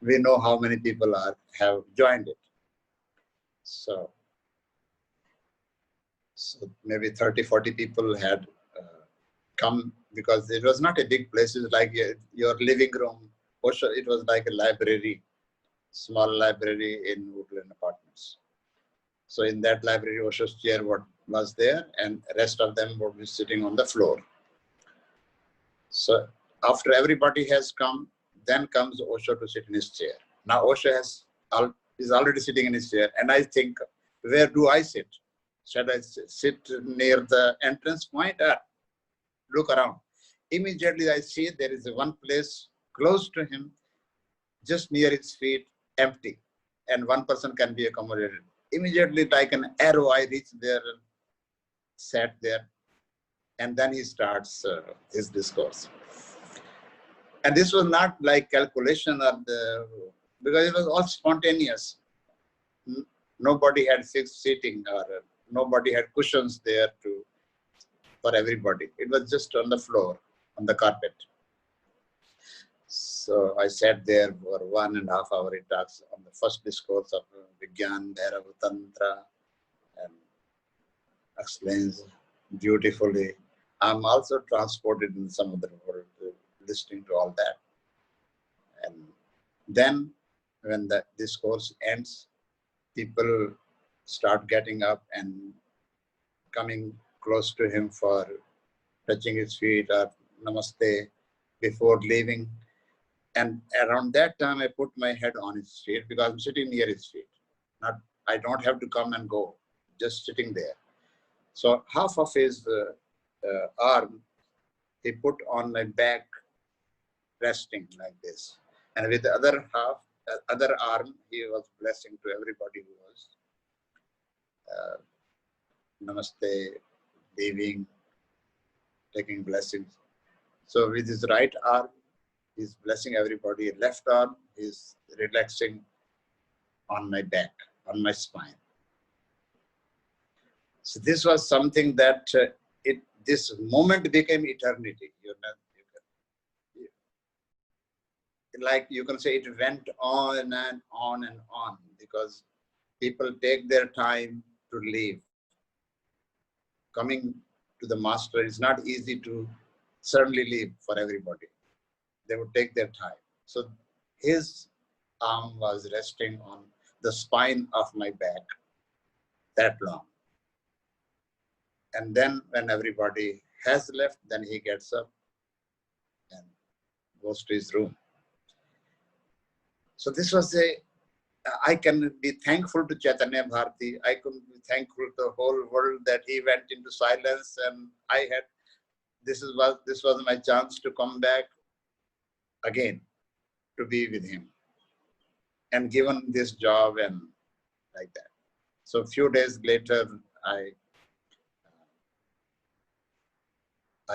we know how many people have joined it. So maybe 30, 40 people had come, because it was not a big place. It was like your living room. Osho, it was like a library, small library in Woodland Apartments. So in that library, Osho's chair was there, and rest of them would be sitting on the floor. So after everybody has come, then comes Osho to sit in his chair. Now Osho is already sitting in his chair, and I think, where do I sit? Should I sit near the entrance point or look around? Immediately I see there is one place close to him, just near his feet, empty, and one person can be accommodated. Immediately, like an arrow, I reach there and sat there, and then he starts his discourse. And this was not like calculation because it was all spontaneous. Nobody had fixed seating, or nobody had cushions there for everybody. It was just on the floor, on the carpet. So I sat there for 1.5 hours. He talks on the first discourse of Vigyan Bhairav Tantra and explains beautifully. I'm also transported in some other world, listening to all that. And then when the discourse ends, people start getting up and coming close to him for touching his feet or namaste before leaving. And around that time, I put my head on his feet, because I'm sitting near his feet. I don't have to come and go, just sitting there. So half of his arm, he put on my back, resting like this. And with the other other arm, he was blessing to everybody who was namaste, leaving, taking blessings. So with his right arm, he's blessing everybody. Left arm, he's relaxing on my back, on my spine. So this was something that this moment became eternity. Like you can say, it went on and on and on, because people take their time to leave. Coming to the master is not easy to suddenly leave for everybody. They would take their time. So his arm was resting on the spine of my back that long. And then when everybody has left, then he gets up and goes to his room. So this was I can be thankful to Chaitanya Bharati. I can be thankful to the whole world that he went into silence, and this was my chance to come back again to be with him, and given this job and like that. So a few days later, I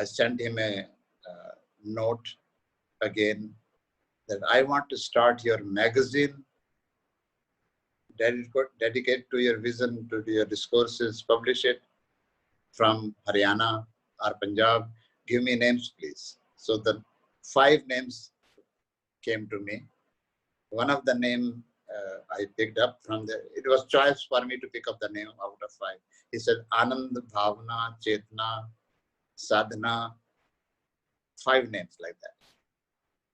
sent him a note again that I want to start your magazine, dedicate to your vision, to your discourses, publish it from Haryana or Punjab. Give me names, please. So the 5 names came to me. One of the name I picked up from it was choice for me to pick up the name out of 5. He said Anand, Bhavana, Chetna, Sadhana, 5 names like that.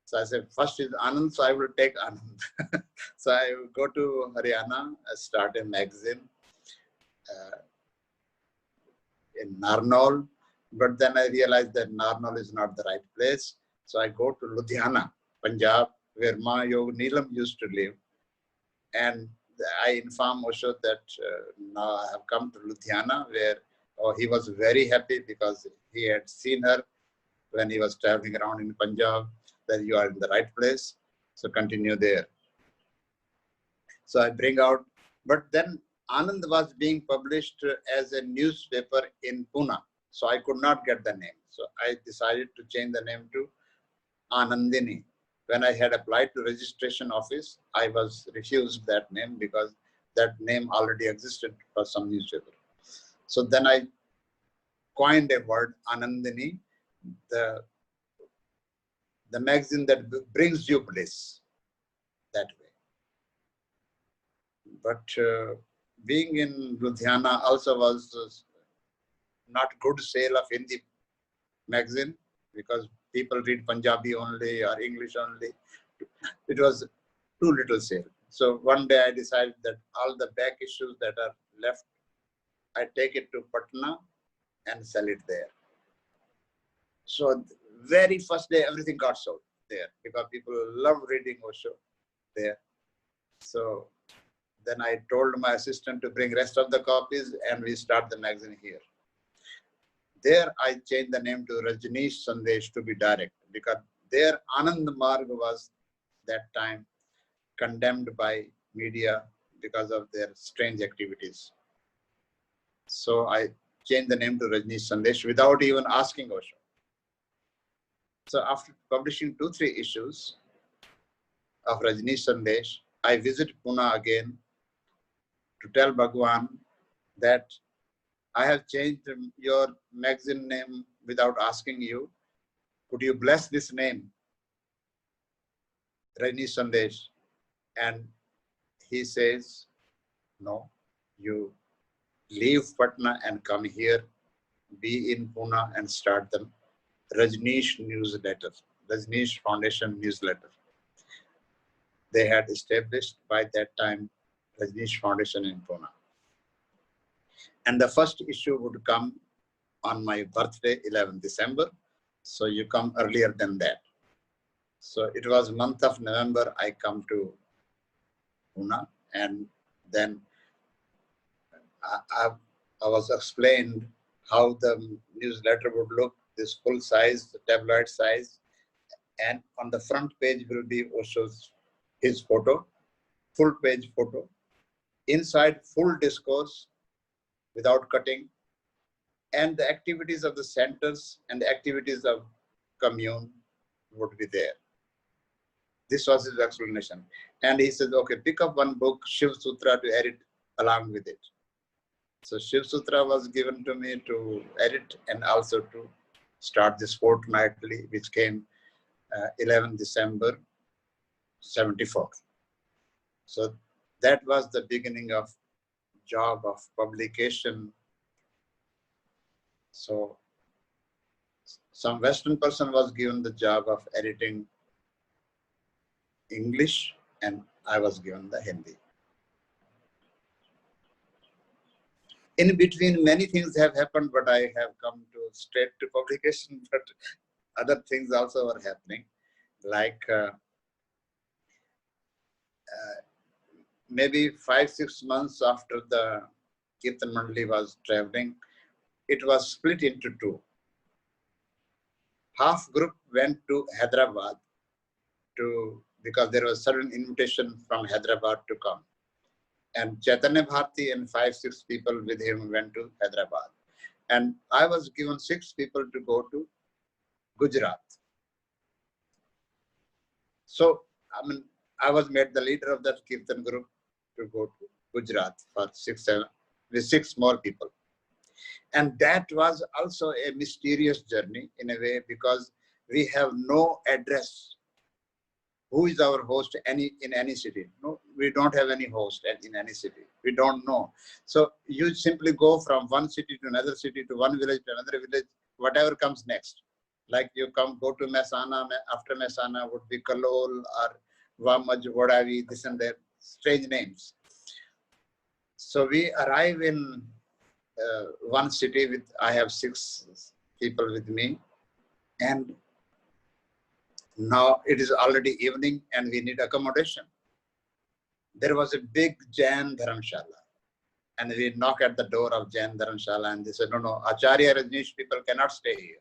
So I said, first is Anand, so I will take Anand. So I will go to Haryana, start a magazine in Narnaul, but then I realized that Narnaul is not the right place. So I go to Ludhiana, Punjab, where Ma Yog Neelam used to live. And I inform Osho that now I have come to Ludhiana, where he was very happy because he had seen her when he was traveling around in Punjab, that you are in the right place, so continue there. So I bring out, but then Anand was being published as a newspaper in Pune, so I could not get the name. So I decided to change the name to Anandini. When I had applied to registration office, I was refused that name because that name already existed for some newspaper. So then I coined a word, Anandini, the magazine that brings you bliss, that way. But being in Ludhiana also was not good sale of Hindi magazine because people read Punjabi only or English only. It was too little sale. So one day I decided that all the back issues that are left, I take it to Patna and sell it there. So very first day, everything got sold there because people love reading Osho there. So then I told my assistant to bring rest of the copies and we start the magazine here. There I changed the name to Rajneesh Sandesh to be direct because there Anand Marg was that time condemned by media because of their strange activities. So I changed the name to Rajneesh Sandesh without even asking Osho. So after publishing 2-3 issues of Rajneesh Sandesh, I visit Pune again to tell Bhagwan that I have changed your magazine name without asking you. Could you bless this name, Rajneesh Sandesh? And he says, no, you leave Patna and come here, be in Pune and start the Rajneesh newsletter, Rajneesh Foundation newsletter. They had established by that time Rajneesh Foundation in Pune. And the first issue would come on my birthday, 11th December. So you come earlier than that. So it was month of November, I come to Pune, and then I was explained how the newsletter would look, this full size, the tabloid size, and on the front page will be Osho's, his photo, full page photo, inside full discourse without cutting, and the activities of the centers and the activities of commune would be there. This was his explanation. And he said, okay, pick up one book, Shiv Sutra, to edit along with it. So Shiv Sutra was given to me to edit and also to start this fortnightly, which came 11 December 74. So that was the beginning of job of publication. So some Western person was given the job of editing English and I was given the Hindi. In between, many things have happened, but I have come to straight to publication. But other things also are happening, like maybe 5-6 months after the Kirtan Mandali was traveling, it was split into two. Half group went to Hyderabad because there was certain invitation from Hyderabad to come. And Chaitanya Bharati and 5-6 people with him went to Hyderabad. And I was given 6 people to go to Gujarat. So, I was made the leader of that Kirtan group to go to Gujarat for 6-7 with 6 more people. And that was also a mysterious journey in a way, because we have no address. Who is our host in any city? No, we don't have any host in any city. We don't know. So you simply go from one city to another city, to one village to another village, whatever comes next. Like you go to Mehsana, after Mehsana would be Kalol or Wamaj, Vodavi, this and that, strange names. So we arrive in one city I have 6 people with me, and now it is already evening and we need accommodation. There was a big Jain Dharamshala, and we knock at the door of Jain Dharamshala and they said, no, Acharya Rajneesh people cannot stay here.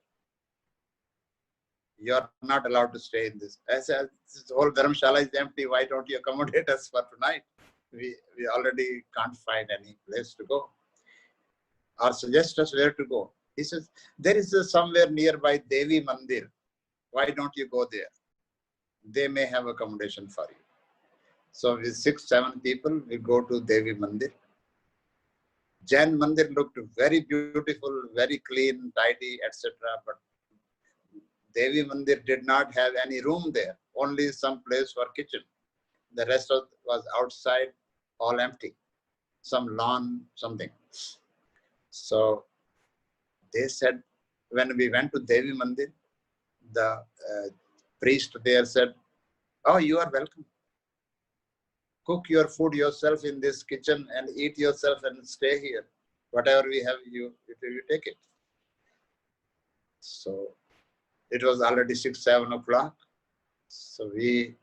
You are not allowed to stay in this. I said, this whole Dharamshala is empty. Why don't you accommodate us for tonight? We already can't find any place to go. Or suggest us where to go. He says, there is somewhere nearby Devi Mandir. Why don't you go there? They may have accommodation for you. So with 6-7 people, we go to Devi Mandir. Jain Mandir looked very beautiful, very clean, tidy, etc. But Devi Mandir did not have any room there, only some place for kitchen. The rest was outside, all empty. Some lawn, something. So they said, when we went to Devi Mandir, the priest there said, oh, you are welcome. Cook your food yourself in this kitchen and eat yourself and stay here. Whatever we have, you take it. So it was already 6-7 o'clock. So we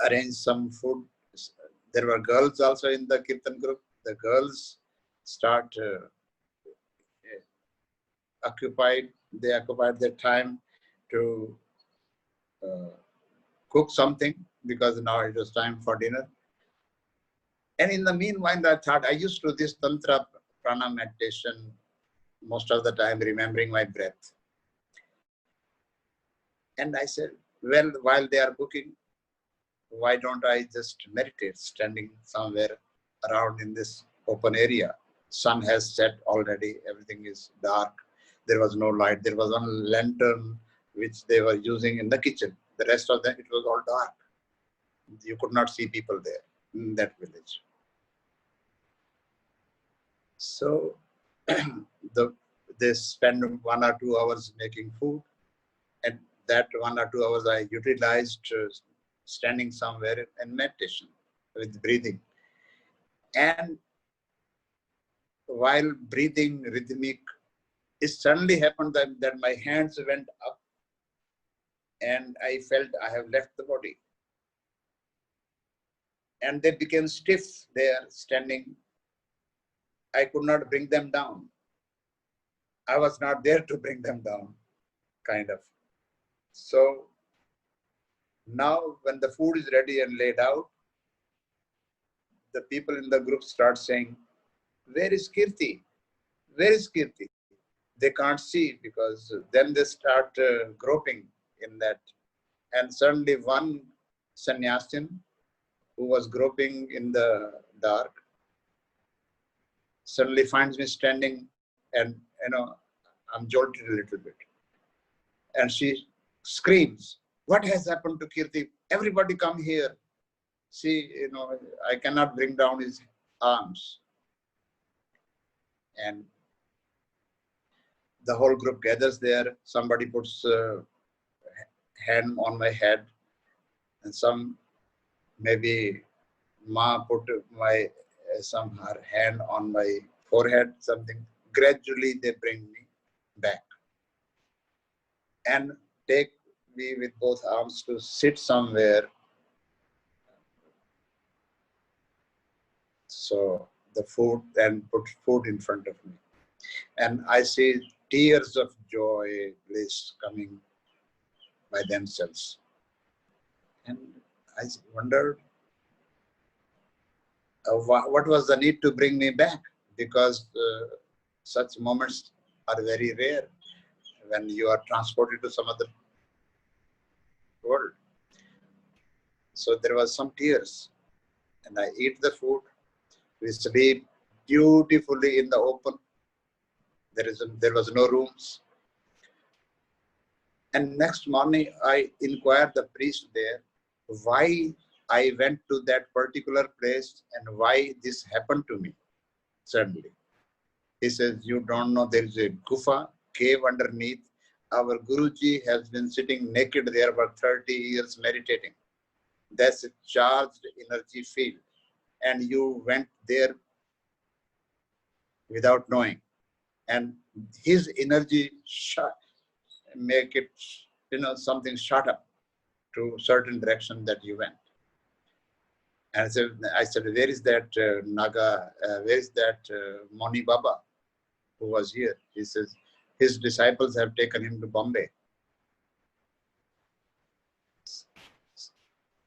arranged some food. There were girls also in the Kirtan group. The girls occupied their time to cook something, because now it was time for dinner. And in the meanwhile, I thought, I used to do this Tantra Prana meditation most of the time, remembering my breath. And I said, well, while they are cooking, why don't I just meditate, standing somewhere around in this open area? Sun has set already, everything is dark. There was no light. There was one lantern which they were using in the kitchen. The rest of them, it was all dark. You could not see people there in that village. So they spend 1 or 2 hours making food, and that 1 or 2 hours I utilized standing somewhere in meditation with breathing. And while breathing rhythmic, it suddenly happened that my hands went up and I felt I have left the body. And they became stiff there, standing. I could not bring them down. I was not there to bring them down, kind of. So now when the food is ready and laid out, the people in the group start saying, where is Keerti? Where is Keerti? They can't see, because then they start groping in that. And suddenly one sannyasin who was groping in the dark suddenly finds me standing, and I'm jolted a little bit. And she screams, what has happened to Keerti? Everybody come here. See, I cannot bring down his arms. And the whole group gathers there. Somebody puts a hand on my head, and maybe Ma put my some her hand on my forehead, something. Gradually they bring me back and take me with both arms to sit somewhere. So the food, and put food in front of me. And I see tears of joy, bliss coming by themselves. And I wondered, what was the need to bring me back? Because such moments are very rare when you are transported to some other world. So there was some tears, and I eat the food. We sleep beautifully in the open. There was no rooms. And next morning, I inquired the priest there why I went to that particular place and why this happened to me suddenly. He says, you don't know, there is a gufa, cave underneath. Our Guruji has been sitting naked there for 30 years meditating. That's a charged energy field. And you went there without knowing. And his energy make it, something shot up to certain direction that you went. And so I said, where is that Naga, where is that Moni Baba who was here? He says, his disciples have taken him to Bombay.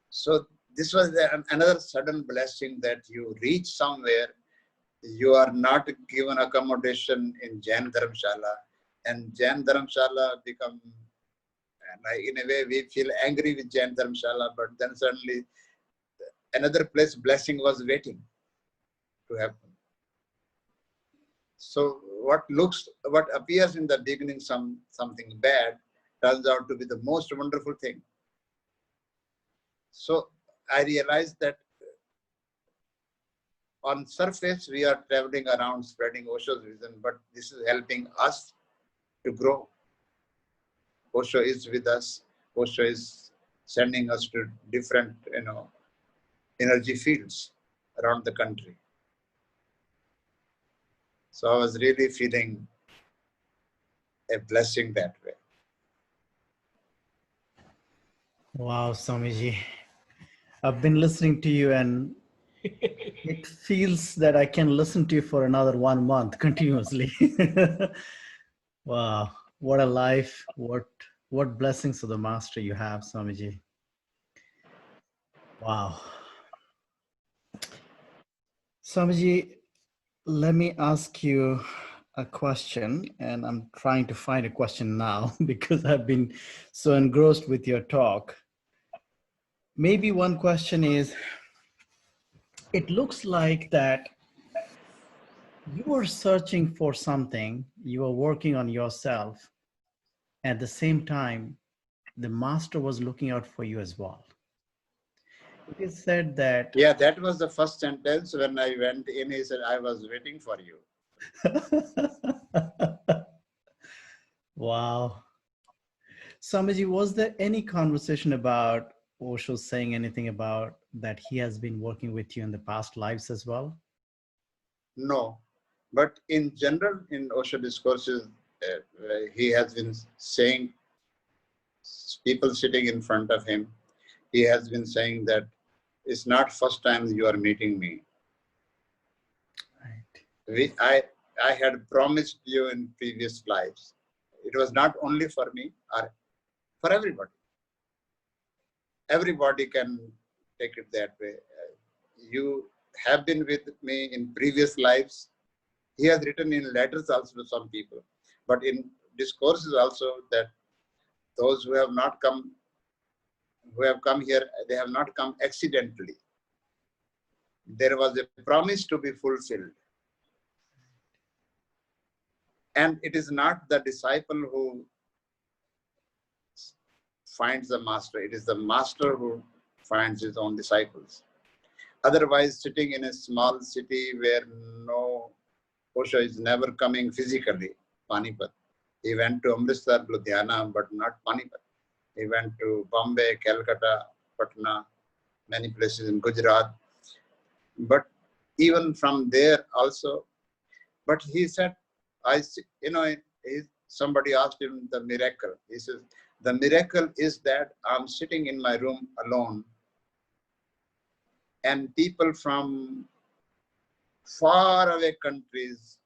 So this was another sudden blessing that you reach somewhere. You are not given accommodation in Jain Dharamshala, and Jain Dharamshala become, in a way we feel angry with Jain Dharamshala, but then suddenly another place blessing was waiting to happen. So what appears in the beginning something bad turns out to be the most wonderful thing. So I realized that on surface we are traveling around spreading Osho's vision, but this is helping us to grow. Osho is with us. Osho is sending us to different, energy fields around the country. So I was really feeling a blessing that way. Wow, Swamiji. I've been listening to you and it feels that I can listen to you for another 1 month continuously. Wow, what a life. What blessings of the master you have, Swamiji. Wow. Swamiji, let me ask you a question, and I'm trying to find a question now because I've been so engrossed with your talk. Maybe one question is, it looks like that you were searching for something, you were working on yourself. At the same time, the master was looking out for you as well. It is said that... Yeah, that was the first sentence when I went in. He said, I was waiting for you. Wow. Swamiji, was there any conversation about Osho saying anything about that he has been working with you in the past lives as well? No, but in general, in Osho discourses, he has been saying, people sitting in front of him, he has been saying that it's not first time you are meeting me. Right. I had promised you in previous lives. It was not only for me, or for everybody. Everybody can take it that way. You have been with me in previous lives. He has written in letters also to some people, but in discourses also that those who have not come, who have come here, they have not come accidentally. There was a promise to be fulfilled. And it is not the disciple who finds the master. It is the master who finds his own disciples. Otherwise, sitting in a small city where no Osho is never coming physically, Panipat. He went to Amritsar, Ludhiana, but not Panipat. He went to Bombay, Calcutta, Patna, many places in Gujarat. But even from there also. But he said, somebody asked him the miracle. He says, the miracle is that I'm sitting in my room alone, and people from far away countries,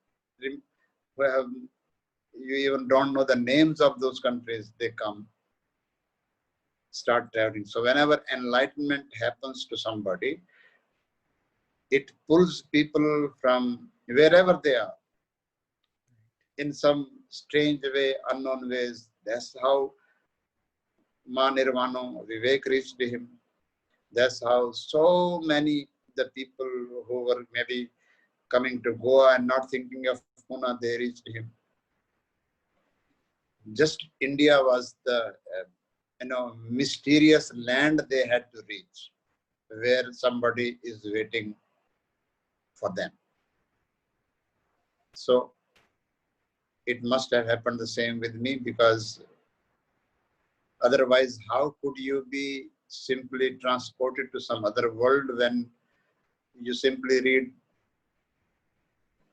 where you even don't know the names of those countries, they come, start traveling. So whenever enlightenment happens to somebody, it pulls people from wherever they are in some strange way, unknown ways. That's how Ma Nirvano, Vivek reached him. That's how so many the people who were maybe coming to Goa and not thinking of Pune, they reached him. Just India was the mysterious land they had to reach, where somebody is waiting for them. So it must have happened the same with me, because otherwise how could you be simply transported to some other world when you simply read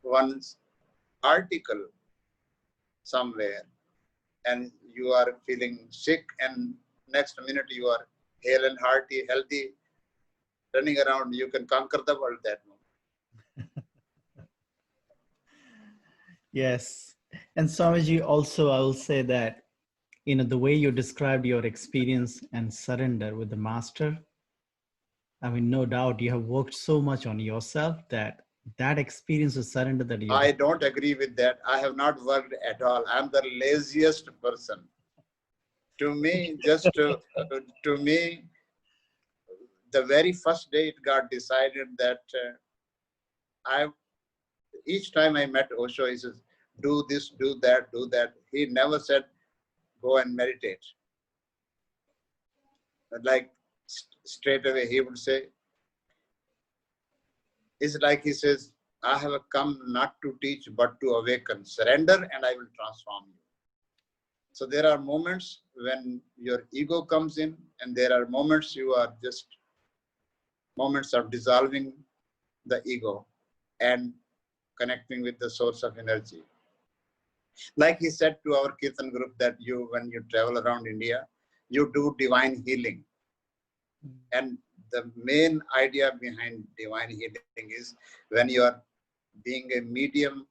one article somewhere and you are feeling sick, and next minute you are hale and hearty, healthy, running around. You can conquer the world that moment. Yes. And Swamiji, also, I will say that, the way you described your experience and surrender with the master, I mean, no doubt you have worked so much on yourself that experience of surrender that you I don't agree with that. I have not worked at all. I'm the laziest person. To me, to me, the very first day it got decided that each time I met Osho, he says, do this, do that, do that. He never said, go and meditate. Like straight away, he would say, it's like he says, I have come not to teach, but to awaken. Surrender and I will transform you. So there are moments when your ego comes in, and there are moments you are just moments of dissolving the ego and connecting with the source of energy. Like he said to our Kirtan group that when you travel around India, you do divine healing. And the main idea behind divine healing is when you are being a medium,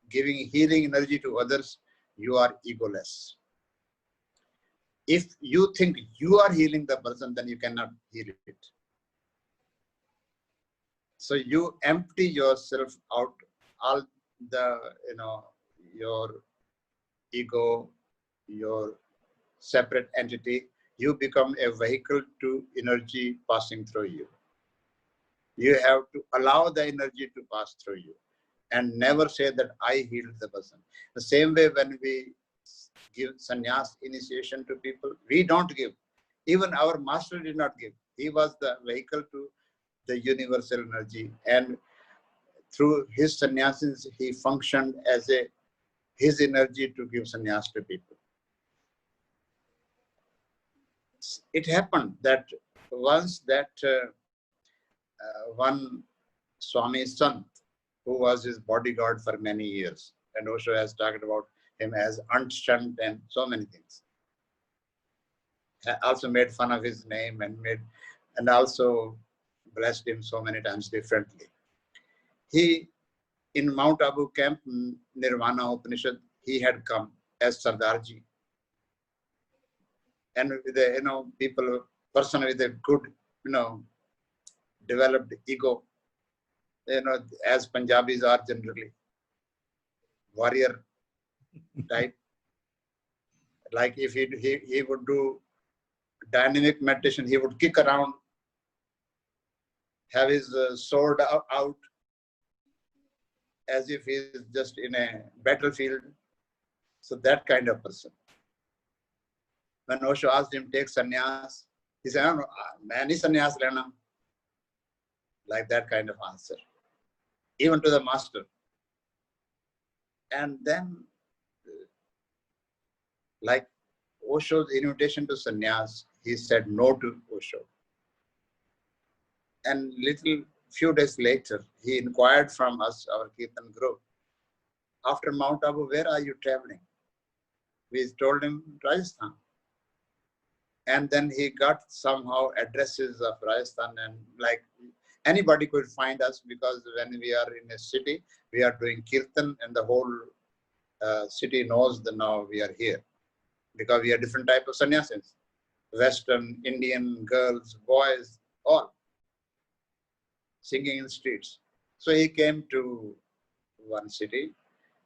giving healing energy to others, you are egoless. If you think you are healing the person, then you cannot heal it. So you empty yourself out, all the, your ego, your separate entity, you become a vehicle to energy passing through you. You have to allow the energy to pass through you and never say that I healed the person. The same way when we give sannyas initiation to people, we don't give. Even our master did not give. He was the vehicle to the universal energy, and through his sannyasis, he functioned as his energy to give sannyas to people. It happened that once that one Swami Sant, who was his bodyguard for many years, and Osho has talked about him as Antshant and so many things. Also made fun of his name and also blessed him so many times differently. He, in Mount Abu camp, Nirvana Upanishad, he had come as Sardarji. And with a, person with a good, developed ego, as Punjabis are generally, warrior type. Like if he would do dynamic meditation, he would kick around, have his sword out, as if he is just in a battlefield. So that kind of person. When Osho asked him to take sannyas, he said, no, many sannyas lena. Like that kind of answer, even to the master. And then, like Osho's invitation to sannyas, he said no to Osho. And little few days later, he inquired from us, our Kirtan group, after Mount Abu, where are you traveling? We told him Rajasthan. And then he got somehow addresses of Rajasthan, and like anybody could find us, because when we are in a city, we are doing Kirtan, and the whole city knows that now we are here, because we are different type of sannyasis, Western, Indian, girls, boys, all singing in streets. So he came to one city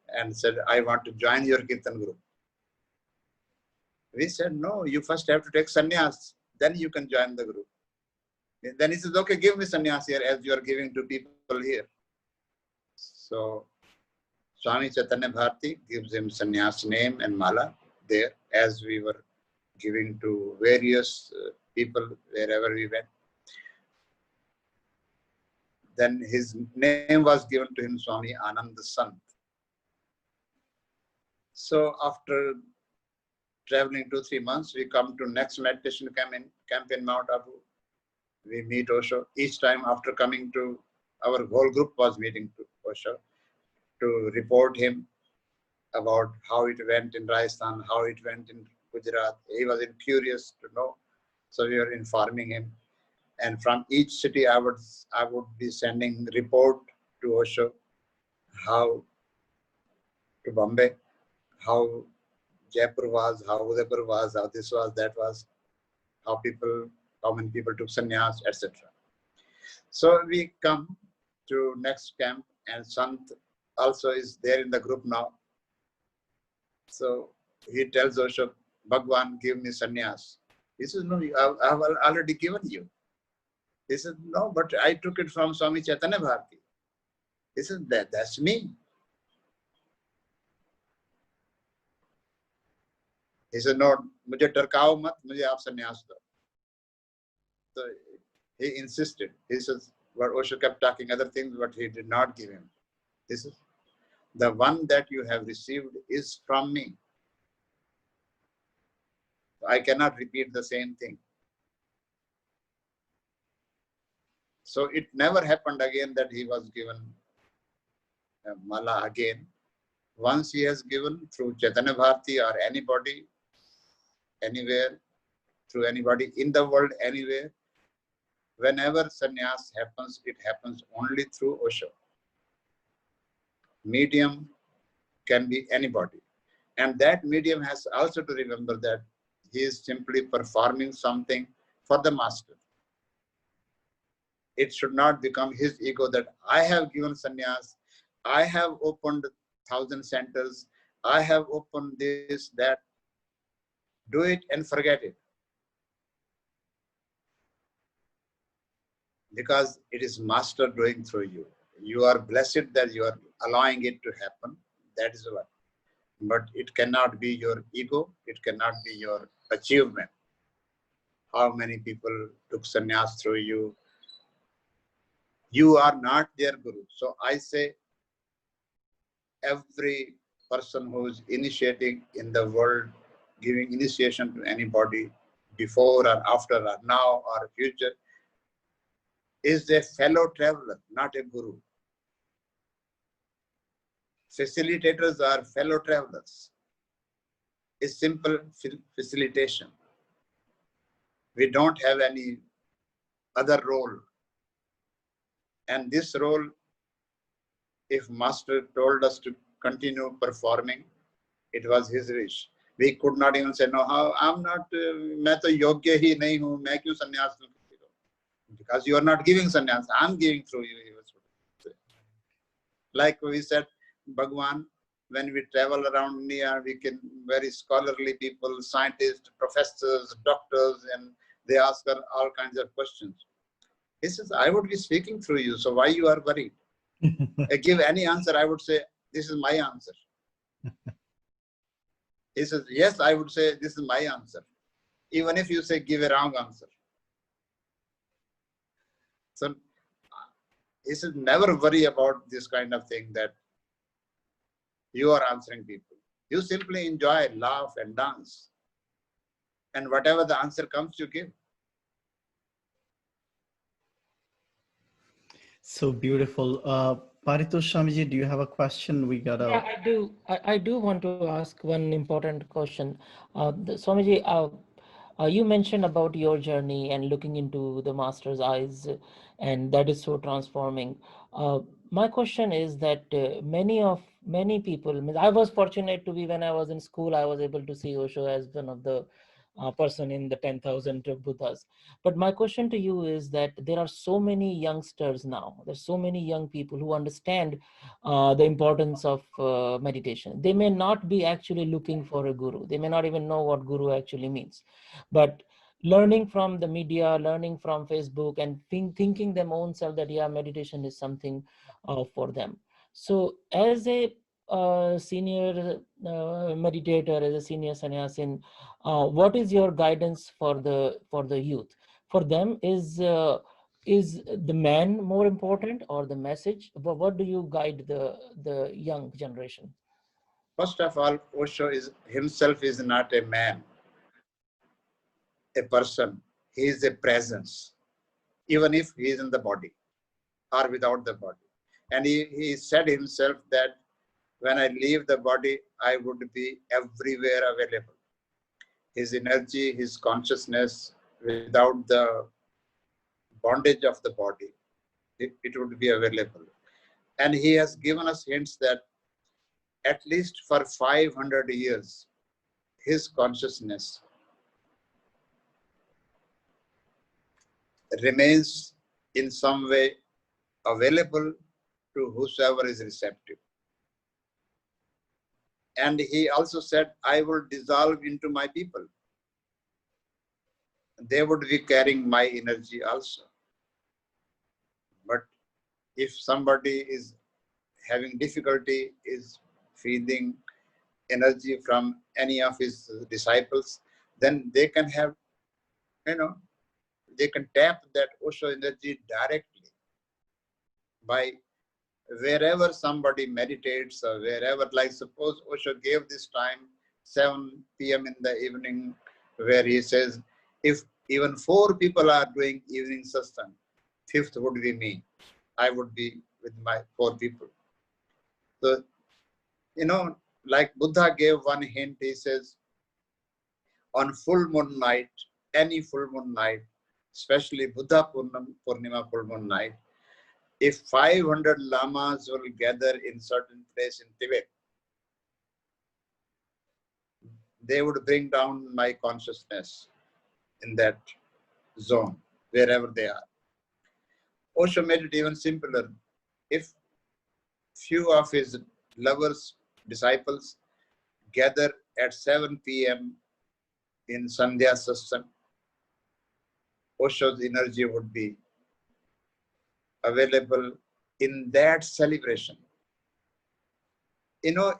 and said, I want to join your Kirtan group. We said, no, you first have to take sannyas, then you can join the group. Then he says, okay, give me sannyas here as you are giving to people here. So Swami Chaitanya Bharti gives him sannyas name and mala there, as we were giving to various people wherever we went. Then his name was given to him, Swami Anand Sant. So after traveling 2-3 months, we come to next meditation camp in Mount Abu. We meet Osho. Each time after coming to, our whole group was meeting to Osho to report him about how it went in Rajasthan, how it went in Gujarat. He was curious to know. So we were informing him. And from each city, I would be sending report to Osho, how to Bombay, how Jaipur was, how Udaipur was, how this was, that was, how many people took sannyas, etc. So we come to next camp, and Sant also is there in the group now. So he tells Osho, Bhagwan, give me sannyas. He says, no, I have already given you. He said, no, but I took it from Swami Chaitanya Bharti. He said, that's me. He said, no, mujhe tarkao mat, mujhe aap sannyas do. So he insisted. He says, but Osho kept talking other things, but he did not give him. This is the one that you have received is from me. I cannot repeat the same thing. So it never happened again that he was given mala again. Once he has given through Chaitanya Bharti or anybody, anywhere, through anybody in the world, anywhere, whenever sannyas happens, it happens only through Osho. Medium can be anybody. And that medium has also to remember that he is simply performing something for the master. It should not become his ego that I have given sannyas, I have opened 1,000 centers, I have opened this, that. Do it and forget it. Because it is master doing through you. You are blessed that you are allowing it to happen. That is what. But it cannot be your ego. It cannot be your achievement. How many people took sannyas through you? You are not their guru. So I say, every person who is initiating in the world, giving initiation to anybody, before or after or now or future, is a fellow traveler, not a guru. Facilitators are fellow travelers. It's simple facilitation. We don't have any other role. And this role, if master told us to continue performing, it was his wish. We could not even say, no, how I'm not, मैं तो योग्य ही नहीं हूँ, मैं क्यों संन्यास लूँ? Because you are not giving sannyas, I'm giving through you. He was saying. Like we said, Bhagwan, when we travel around India, we can very scholarly people, scientists, professors, doctors, and they ask her all kinds of questions. He says, I would be speaking through you, so why you are worried? I give any answer, I would say, this is my answer. He says, yes, I would say, this is my answer. Even if you say, give a wrong answer. So he says, never worry about this kind of thing that you are answering people. You simply enjoy, laugh and dance. And whatever the answer comes, you give. So beautiful. Paritosh, Swamiji, do you have a question? We got Yeah, a... I do. I do want to ask one important question. Swamiji, you mentioned about your journey and looking into the master's eyes, and that is so transforming. My question is that many people, I was fortunate to be, when I was in school, I was able to see Osho as one of the person in the 10,000 Buddhas. But my question to you is that there are so many youngsters now. There's so many young people who understand the importance of meditation. They may not be actually looking for a guru. They may not even know what guru actually means. But learning from the media, learning from Facebook, and thinking them own self that, yeah, meditation is something for them. So as a senior meditator, as a senior sannyasin, what is your guidance for the youth? For them, is the man more important or the message? What do you guide the young generation? First of all, Osho is himself is not a man, a person. He is a presence, even if he is in the body or without the body. And he said himself that when I leave the body, I would be everywhere available. His energy, his consciousness, without the bondage of the body, it would be available. And he has given us hints that at least for 500 years, his consciousness remains in some way available to whosoever is receptive. And he also said, I will dissolve into my people. They would be carrying my energy also. But if somebody is having difficulty, is feeling energy from any of his disciples, then they can have, they can tap that Osho energy directly by wherever somebody meditates or wherever, like suppose Osho gave this time, 7 p.m. in the evening, where he says, if even 4 people are doing evening satsang, 5th would be me. I would be with my 4 people. So, like Buddha gave one hint, he says, on full moon night, any full moon night, especially Buddha Purnima full moon night, if 500 lamas will gather in certain place in Tibet, they would bring down my consciousness in that zone, wherever they are. Osho made it even simpler. If few of his lovers, disciples, gather at 7 p.m. in Sannyas satsang, Osho's energy would be available in that celebration.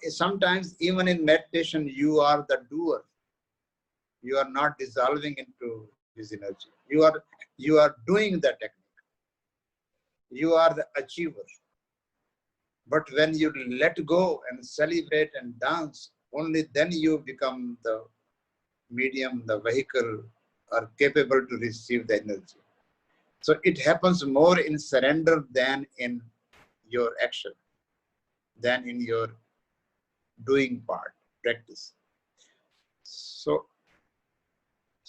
Sometimes even in meditation, you are the doer. You are not dissolving into his energy. You are doing the technique. You are the achiever. But when you let go and celebrate and dance, only then you become the medium, the vehicle, are capable to receive the energy. So it happens more in surrender than in your action, than in your doing part, practice. So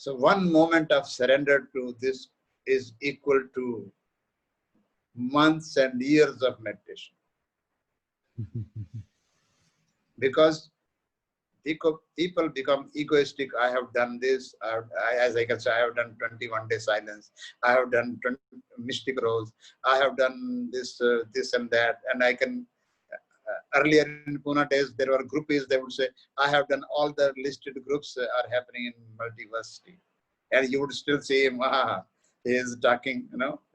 one moment of surrender to this is equal to months and years of meditation. Because people become egoistic. I have done this. As I can say, I have done 21-day silence. I have done mystic roles. I have done this, this and that. And I can, earlier in Pune days, there were groupies. They would say, I have done all the listed groups are happening in multiversity. And you would still see him, he is talking,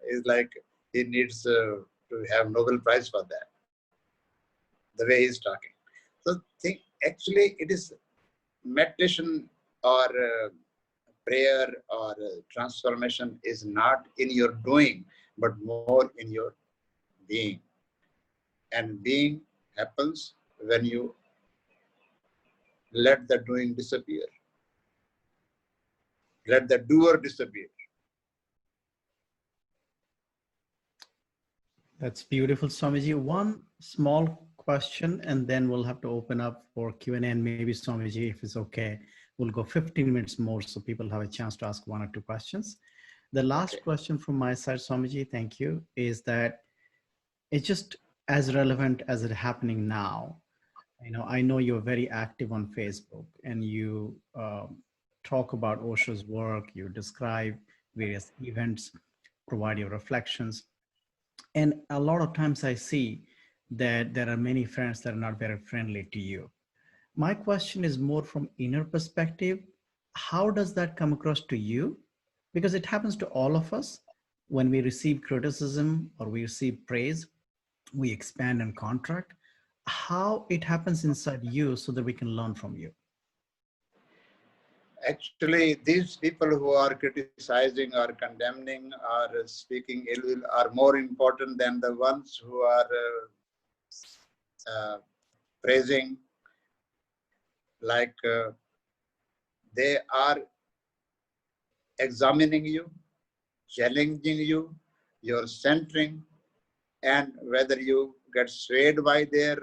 he's like, he needs to have Nobel Prize for that. The way he's talking. So actually it is meditation or prayer or transformation is not in your doing, but more in your being. And being happens when you let the doing disappear. Let the doer disappear. That's beautiful, Swamiji. One small question, and then we'll have to open up for Q&A, and maybe Swamiji, if it's okay, we'll go 15 minutes more so people have a chance to ask 1 or 2 questions. The last Okay. question from my side, Swamiji, thank you, is that it's just as relevant as it happening now. I know you're very active on Facebook, and you talk about Osho's work, you describe various events, provide your reflections. And a lot of times I see that there are many friends that are not very friendly to you. My question is more from inner perspective. How does that come across to you? Because it happens to all of us. When we receive criticism or we receive praise, we expand and contract. How it happens inside you so that we can learn from you? Actually, these people who are criticizing or condemning or speaking ill will are more important than the ones who are praising. Like they are examining you, challenging you, your centering, and whether you get swayed by their,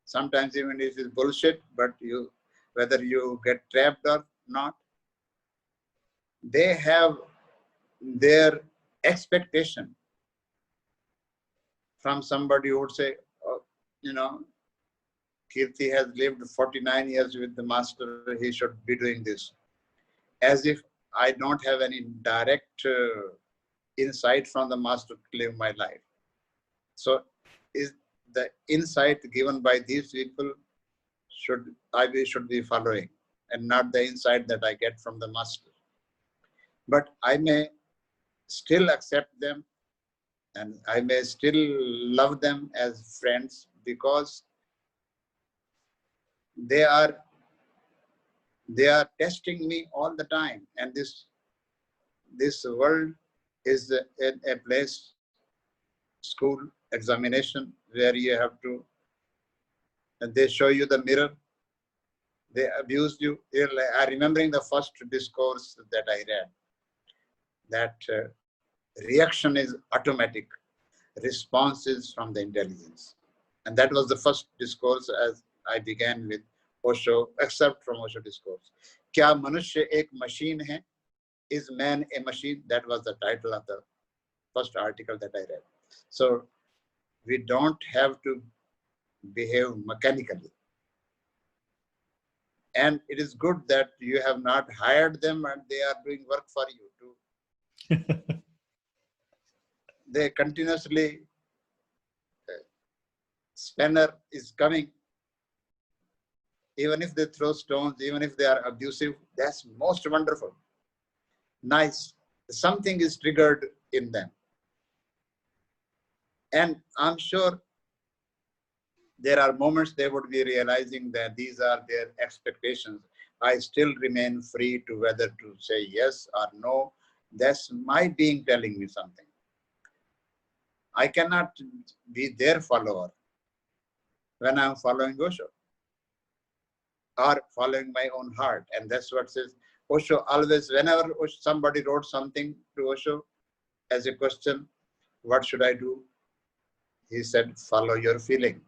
sometimes even if it's bullshit, but whether you get trapped or not, they have their expectation from somebody who would say, oh, Keerti has lived 49 years with the master, he should be doing this. As if I don't have any direct insight from the master to live my life. So is the insight given by these people should be following, and not the insight that I get from the master. But I may still accept them, and I may still love them as friends, because they are testing me all the time. And this world is a place, school, examination, where you have to, and they show you the mirror, they abuse you. I remembering the first discourse that I read, that reaction is automatic, response is from the intelligence. And that was the first discourse as I began with Osho, except from Osho discourse. Kya manushya ek machine hai? Is man a machine? That was the title of the first article that I read. So we don't have to behave mechanically. And it is good that you have not hired them and they are doing work for you too. They continuously, spanner is coming. Even if they throw stones, even if they are abusive, that's most wonderful. Nice. Something is triggered in them. And I'm sure there are moments they would be realizing that these are their expectations. I still remain free to whether to say yes or no. That's my being telling me something. I cannot be their follower when I'm following Osho or following my own heart. And that's what says Osho always, whenever somebody wrote something to Osho as a question, what should I do? He said, follow your feeling.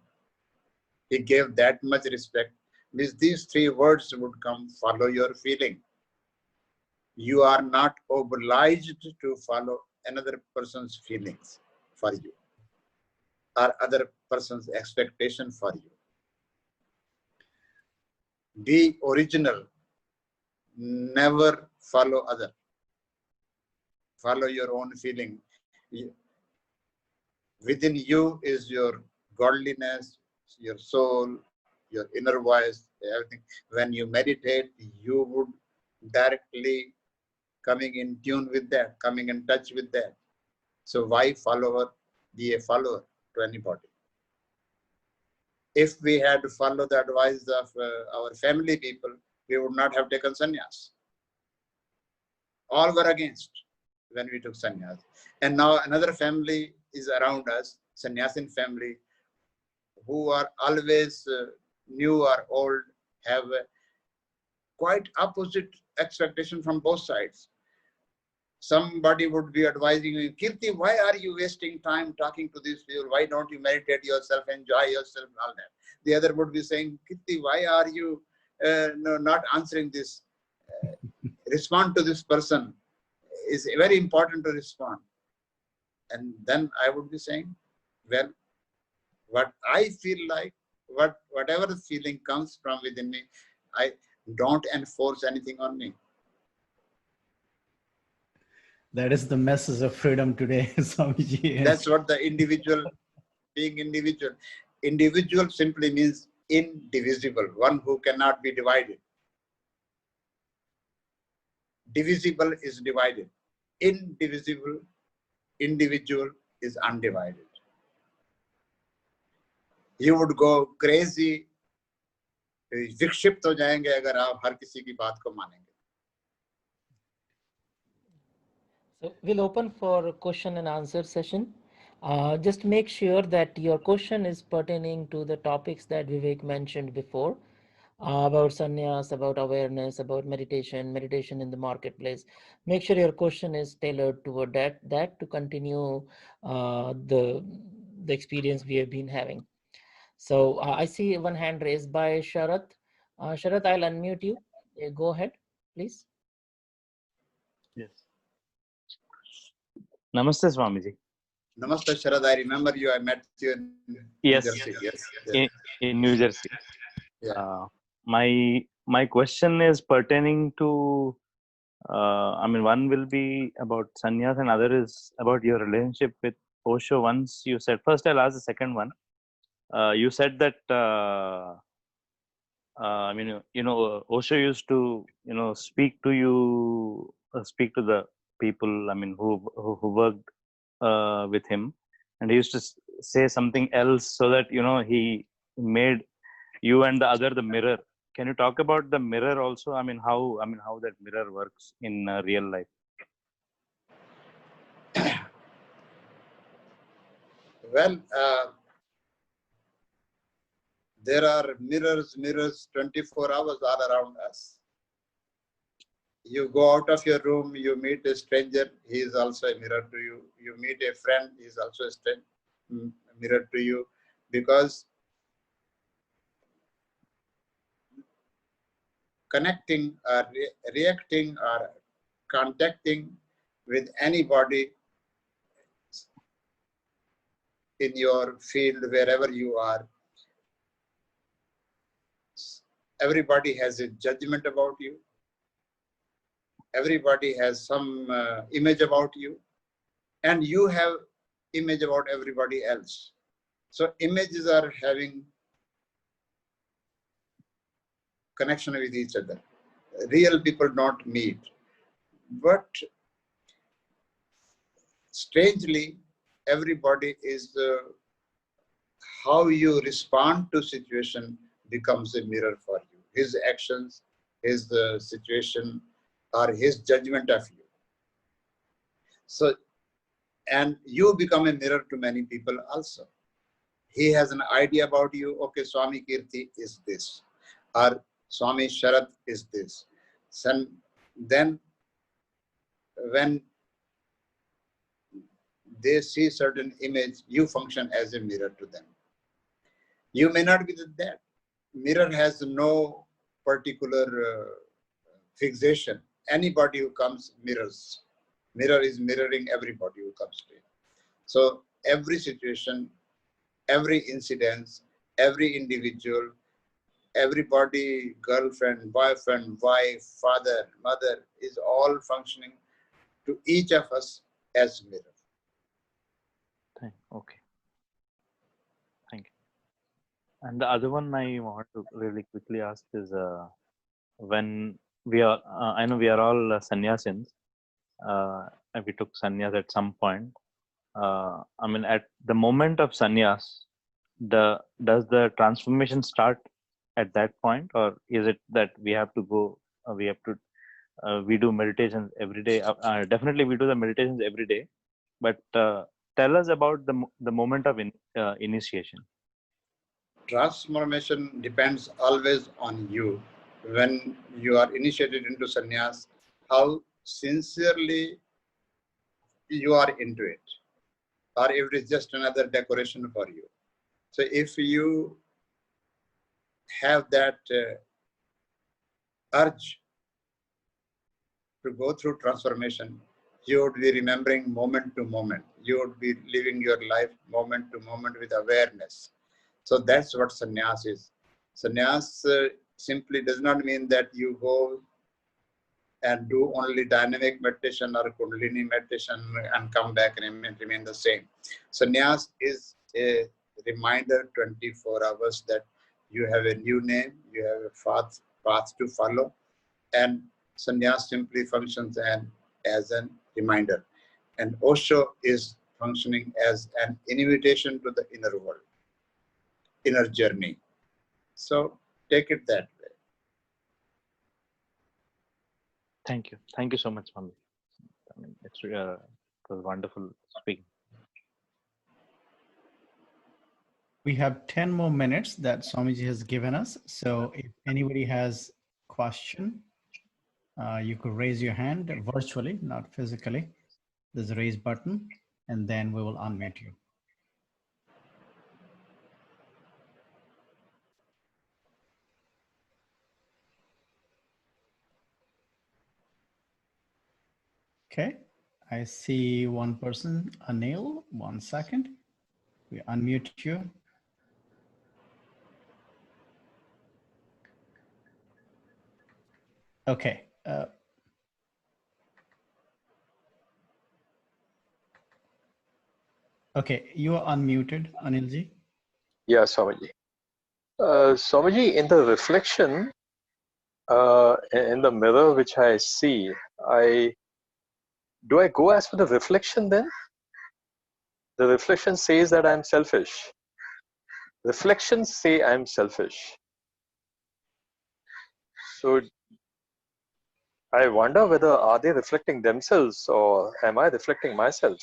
He gave that much respect. Means these 3 words would come, follow your feeling. You are not obliged to follow another person's feelings for you or other person's expectation for you. Be original. Never follow other. Follow your own feeling. Within you is your godliness, your soul, your inner voice, everything. When you meditate, you would directly coming in tune with that, coming in touch with that. So why be a follower to anybody? If we had to follow the advice of our family people, we would not have taken sannyas. All were against when we took sannyas. And now another family is around us, sannyasin family, who are always new or old, have a quite opposite expectation from both sides. somebody would be advising you, Kirti, why are you wasting time talking to these people? Why don't you meditate yourself, enjoy yourself, and all that? The other would be saying, Kirti, why are you not answering this? Respond to this person. It's very important to respond. And then I would be saying, well, what I feel like, whatever the feeling comes from within me, I don't enforce anything on me. That is the message of freedom today, Swamiji. That's what the individual, being individual. Individual simply means indivisible, one who cannot be divided. Divisible is divided. Indivisible, individual is undivided. You would go crazy, विक्षिप्त हो जाएंगे अगर आप हर किसी की बात को मानेंगे. So we'll open for a question and answer session. Just make sure that your question is pertaining to the topics that Vivek mentioned before, about sannyas, about awareness, about meditation in the marketplace. Make sure your question is tailored toward that to continue the experience we have been having. So I see one hand raised by Sharat. Sharat, I'll unmute you. Go ahead, please. Yes. Namaste, Swamiji. Namaste, Sharad. I remember you. I met you in New Jersey. Yes. In New Jersey. Yeah. My question is pertaining to, one will be about sannyas and other is about your relationship with Osho. Once you said, first I'll ask the second one. You said that, Osho used to, speak to you, speak to the people, who worked with him, and he used to say something else so that, he made you and the other the mirror. Can you talk about the mirror also? How that mirror works in real life? Well, there are mirrors 24 hours all around us. You go out of your room, you meet a stranger, he is also a mirror to you. You meet a friend, he is also a mirror to you. Because connecting or reacting or contacting with anybody in your field, wherever you are, everybody has a judgment about you. Everybody has some image about you, and you have image about everybody else. So images are having connection with each other. Real people don't meet. But strangely, everybody is, how you respond to situation becomes a mirror for you. His actions, his situation, or his judgment of you. So, and you become a mirror to many people also. He has an idea about you. Okay, Swami Keerti is this, or Swami Sharat is this. So then, when they see certain image, you function as a mirror to them. You may not be that. Mirror has no particular fixation. Anybody who comes mirrors. Mirror is mirroring everybody who comes to it. So every situation, every incident, every individual, everybody, girlfriend, boyfriend, wife, father, mother, is all functioning to each of us as mirror. Okay. Thank you. And the other one I want to really quickly ask is, when we are, I know we are all sannyasins, and we took sannyas at some point. At the moment of sannyas, does the transformation start at that point, or is it that we have to go, we do meditations every day? Definitely we do the meditations every day, but tell us about the moment of initiation. Transformation depends always on you. When you are initiated into sannyas, how sincerely you are into it, or if it is just another decoration for you. So if you have that urge to go through transformation, you would be remembering moment to moment. You would be living your life moment to moment with awareness. So that's what sannyas is. Sannyas simply does not mean that you go and do only dynamic meditation or kundalini meditation and come back and remain the same. Sannyas is a reminder 24 hours that you have a new name, you have a path to follow, and sannyas simply functions as an reminder. And Osho is functioning as an invitation to the inner world, inner journey. So take it that way. Thank you. Thank you so much, Swami. I mean, it was wonderful speaking. We have 10 more minutes that Swamiji has given us. So if anybody has a question, you could raise your hand virtually, not physically. There's a raise button, and then we will unmute you. Okay, I see one person, Anil. 1 second. We unmute you. Okay. Okay, you are unmuted, Anilji. Yeah, Swamiji. Swamiji, in the reflection, in the mirror which I see, do I go as for the reflection then? The reflection says that I'm selfish. Reflections say I'm selfish. So I wonder whether are they reflecting themselves or am I reflecting myself?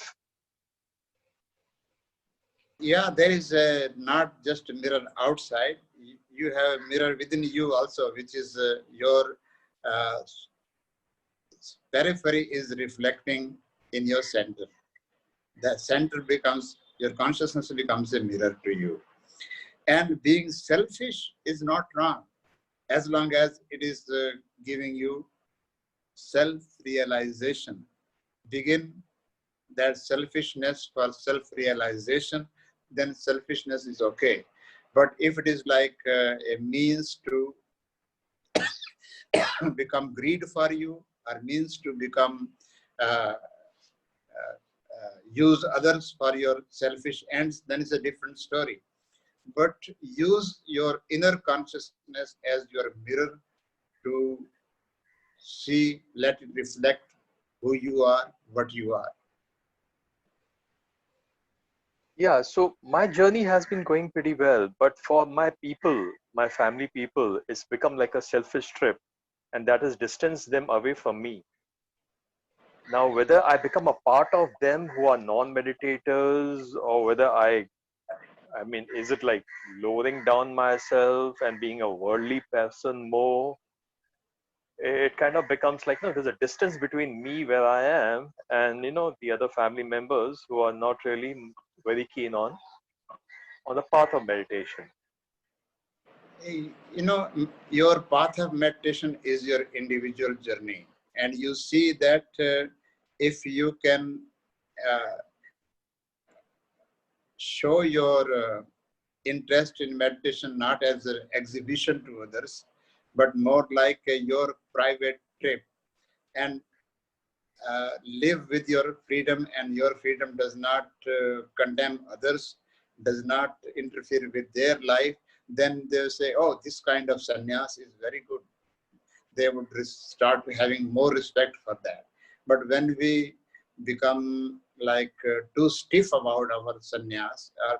Yeah, there is not just a mirror outside. You have a mirror within you also, which is your periphery is reflecting in your center. The center becomes, your consciousness becomes a mirror to you. And being selfish is not wrong, as long as it is giving you self-realization. Begin that selfishness for self-realization, then selfishness is okay. But if it is like a means to become greed for you, or means to become use others for your selfish ends, then it's a different story. But use your inner consciousness as your mirror to see, let it reflect who you are, what you are. Yeah, so my journey has been going pretty well, but for my people, my family people, it's become like a selfish trip, and that has distanced them away from me. Now, whether I become a part of them who are non-meditators, or whether I mean, is it like lowering down myself and being a worldly person more? It kind of becomes like, no, there's a distance between me where I am and, the other family members who are not really very keen on the path of meditation. Your path of meditation is your individual journey. And you see that if you can show your interest in meditation not as an exhibition to others, but more like your private trip, and live with your freedom, and your freedom does not condemn others, does not interfere with their life, then they'll say, oh, this kind of sannyas is very good. They would start having more respect for that. But when we become like too stiff about our sannyas, or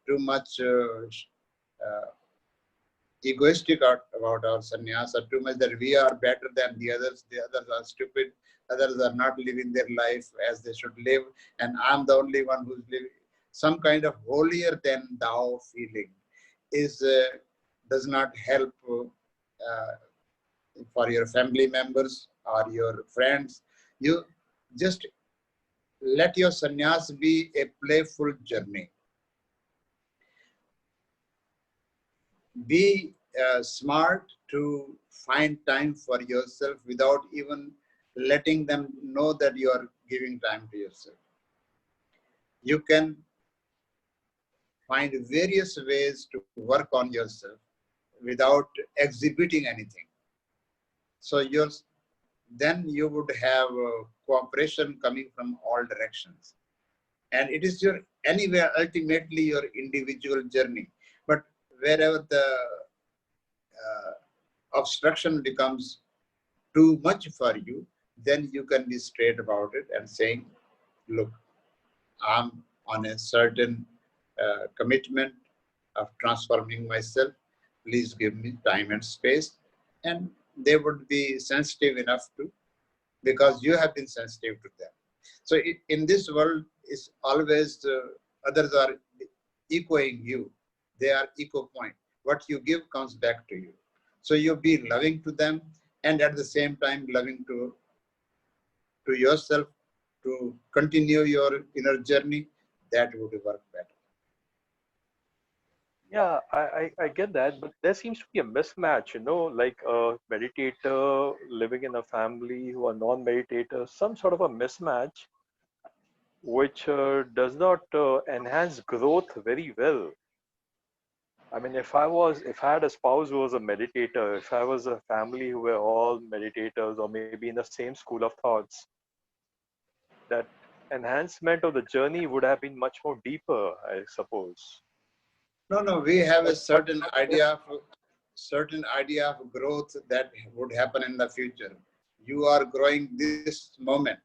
too much egoistic about our sannyas, or too much that we are better than the others are stupid, others are not living their life as they should live, and I'm the only one who's living. Some kind of holier than thou feeling does not help for your family members or your friends. You just let your sannyas be a playful journey. Be smart to find time for yourself without even letting them know that you are giving time to yourself. You can find various ways to work on yourself without exhibiting anything. So then you would have cooperation coming from all directions. And it is ultimately your individual journey. But wherever the obstruction becomes too much for you, then you can be straight about it and saying, look, I'm on a certain commitment of transforming myself. Please give me time and space. And they would be sensitive enough to, because you have been sensitive to them. So in this world, it's always others are echoing you. They are echo point. What you give comes back to you. So you be loving to them and at the same time loving to yourself to continue your inner journey. That would work better. Yeah, I get that, but there seems to be a mismatch, like a meditator living in a family who are non-meditators, some sort of a mismatch which does not enhance growth very well. I mean, if I had a spouse who was a meditator, if I was a family who were all meditators or maybe in the same school of thoughts, that enhancement of the journey would have been much more deeper, I suppose. No, we have a certain idea of growth that would happen in the future. You are growing this moment.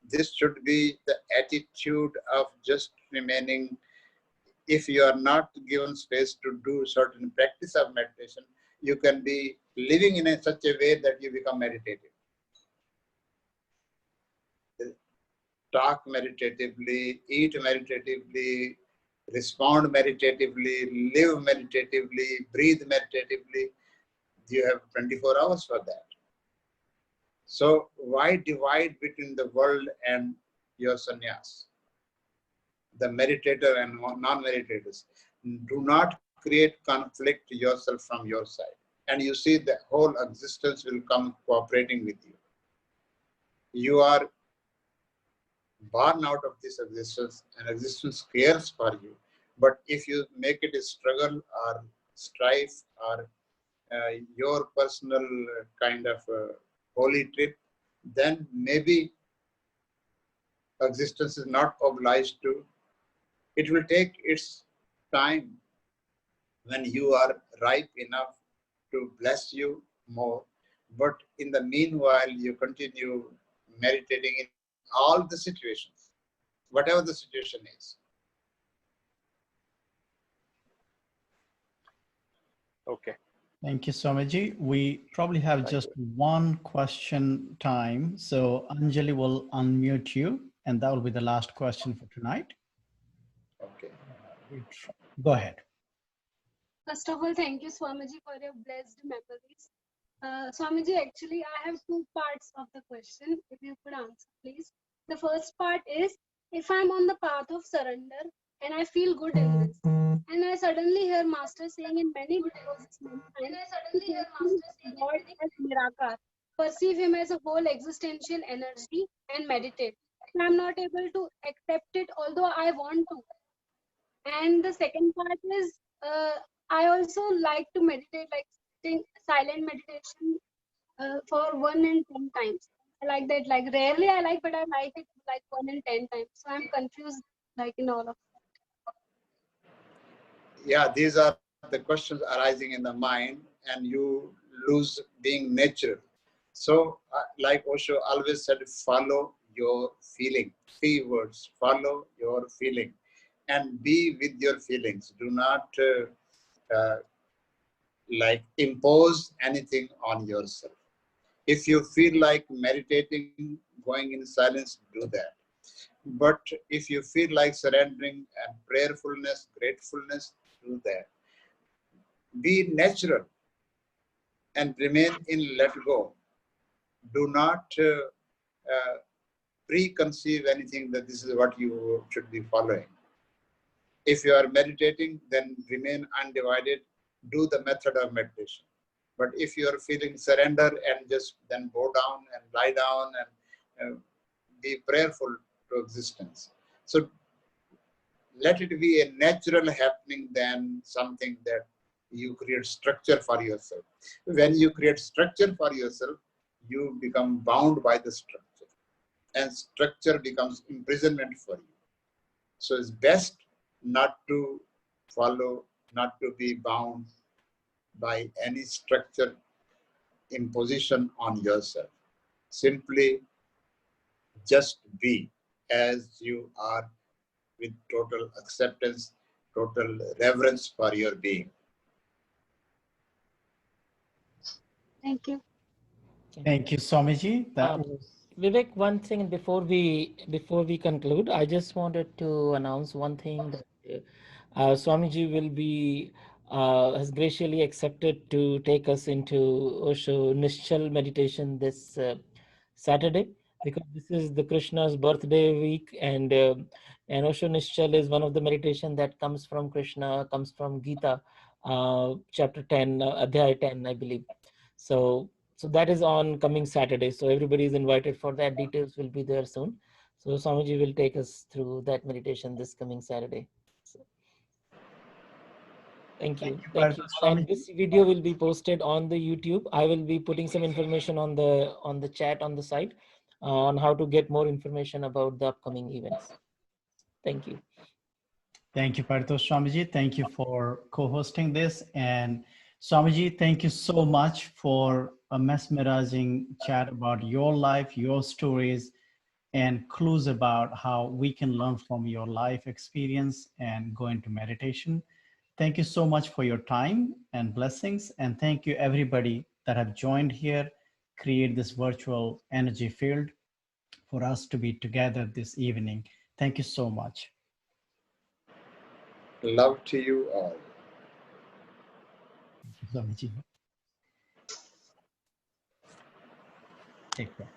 This should be the attitude of just remaining. If you are not given space to do certain practice of meditation, you can be living in such a way that you become meditative. Talk meditatively, eat meditatively, respond meditatively, live meditatively, breathe meditatively. You have 24 hours for that. So why divide between the world and your sannyas? The meditator and non-meditators. Do not create conflict yourself from your side. And you see the whole existence will come cooperating with you. You are born out of this existence, and existence cares for you. But if you make it a struggle or strife or your personal kind of holy trip, then maybe existence is not obliged to. It will take its time when you are ripe enough to bless you more. But in the meanwhile, you continue meditating in all the situations, whatever the situation is. Okay. Thank you, Swamiji. We probably have just one question time. So Anjali will unmute you, and that will be the last question for tonight. Okay. Go ahead. First of all, thank you, Swamiji, for your blessed memories. Swamiji, actually, I have two parts of the question. If you could answer, please. The first part is, if I'm on the path of surrender and I feel good in this, and I suddenly hear Master saying in many videos, God as Nirakar, perceive him as a whole existential energy and meditate. I'm not able to accept it, although I want to. And the second part is, I also like to meditate, like silent meditation for 1 and 10 times. I like that. Like rarely I like, but I like it like 1 and 10 times. So I'm confused, like in all of that. Yeah, these are the questions arising in the mind, and you lose being natural. So, like Osho always said, follow your feeling. 3 words: follow your feeling, and be with your feelings. Do not like impose anything on yourself. If you feel like meditating, going in silence, do that. But if you feel like surrendering and prayerfulness, gratefulness, do that. Be natural and remain in let go. Do not preconceive anything that this is what you should be following. If you are meditating, then remain undivided, do the method of meditation. But if you are feeling surrender and just then bow down and lie down and be prayerful to existence. So let it be a natural happening than something that you create structure for yourself. When you create structure for yourself, you become bound by the structure, and structure becomes imprisonment for you. So it's best not to follow, not to be bound by any structure imposition on yourself. Simply just be as you are, with total acceptance, total reverence for your being. Thank you. Thank you, Swamiji. That was Vivek, one thing before we conclude, I just wanted to announce one thing that Swamiji will be has graciously accepted to take us into Osho Nischal meditation this Saturday, because this is the Krishna's birthday week, and Osho Nischal is one of the meditation that comes from Krishna, comes from Gita, chapter 10, Adhyay 10, I believe. So that is on coming Saturday. So everybody is invited for that. Details will be there soon. So Swamiji will take us through that meditation this coming Saturday. So, thank you. Thank you. And this video will be posted on the YouTube. I will be putting some information on the chat on the site on how to get more information about the upcoming events. Thank you. Thank you, Paritosh Swamiji. Thank you for co-hosting this. And Swamiji, thank you so much for a mesmerizing chat about your life, your stories, and clues about how we can learn from your life experience and go into meditation. Thank you so much for your time and blessings. And thank you everybody that have joined here, create this virtual energy field for us to be together this evening. Thank you so much. Love to you all. Swamiji. Take care.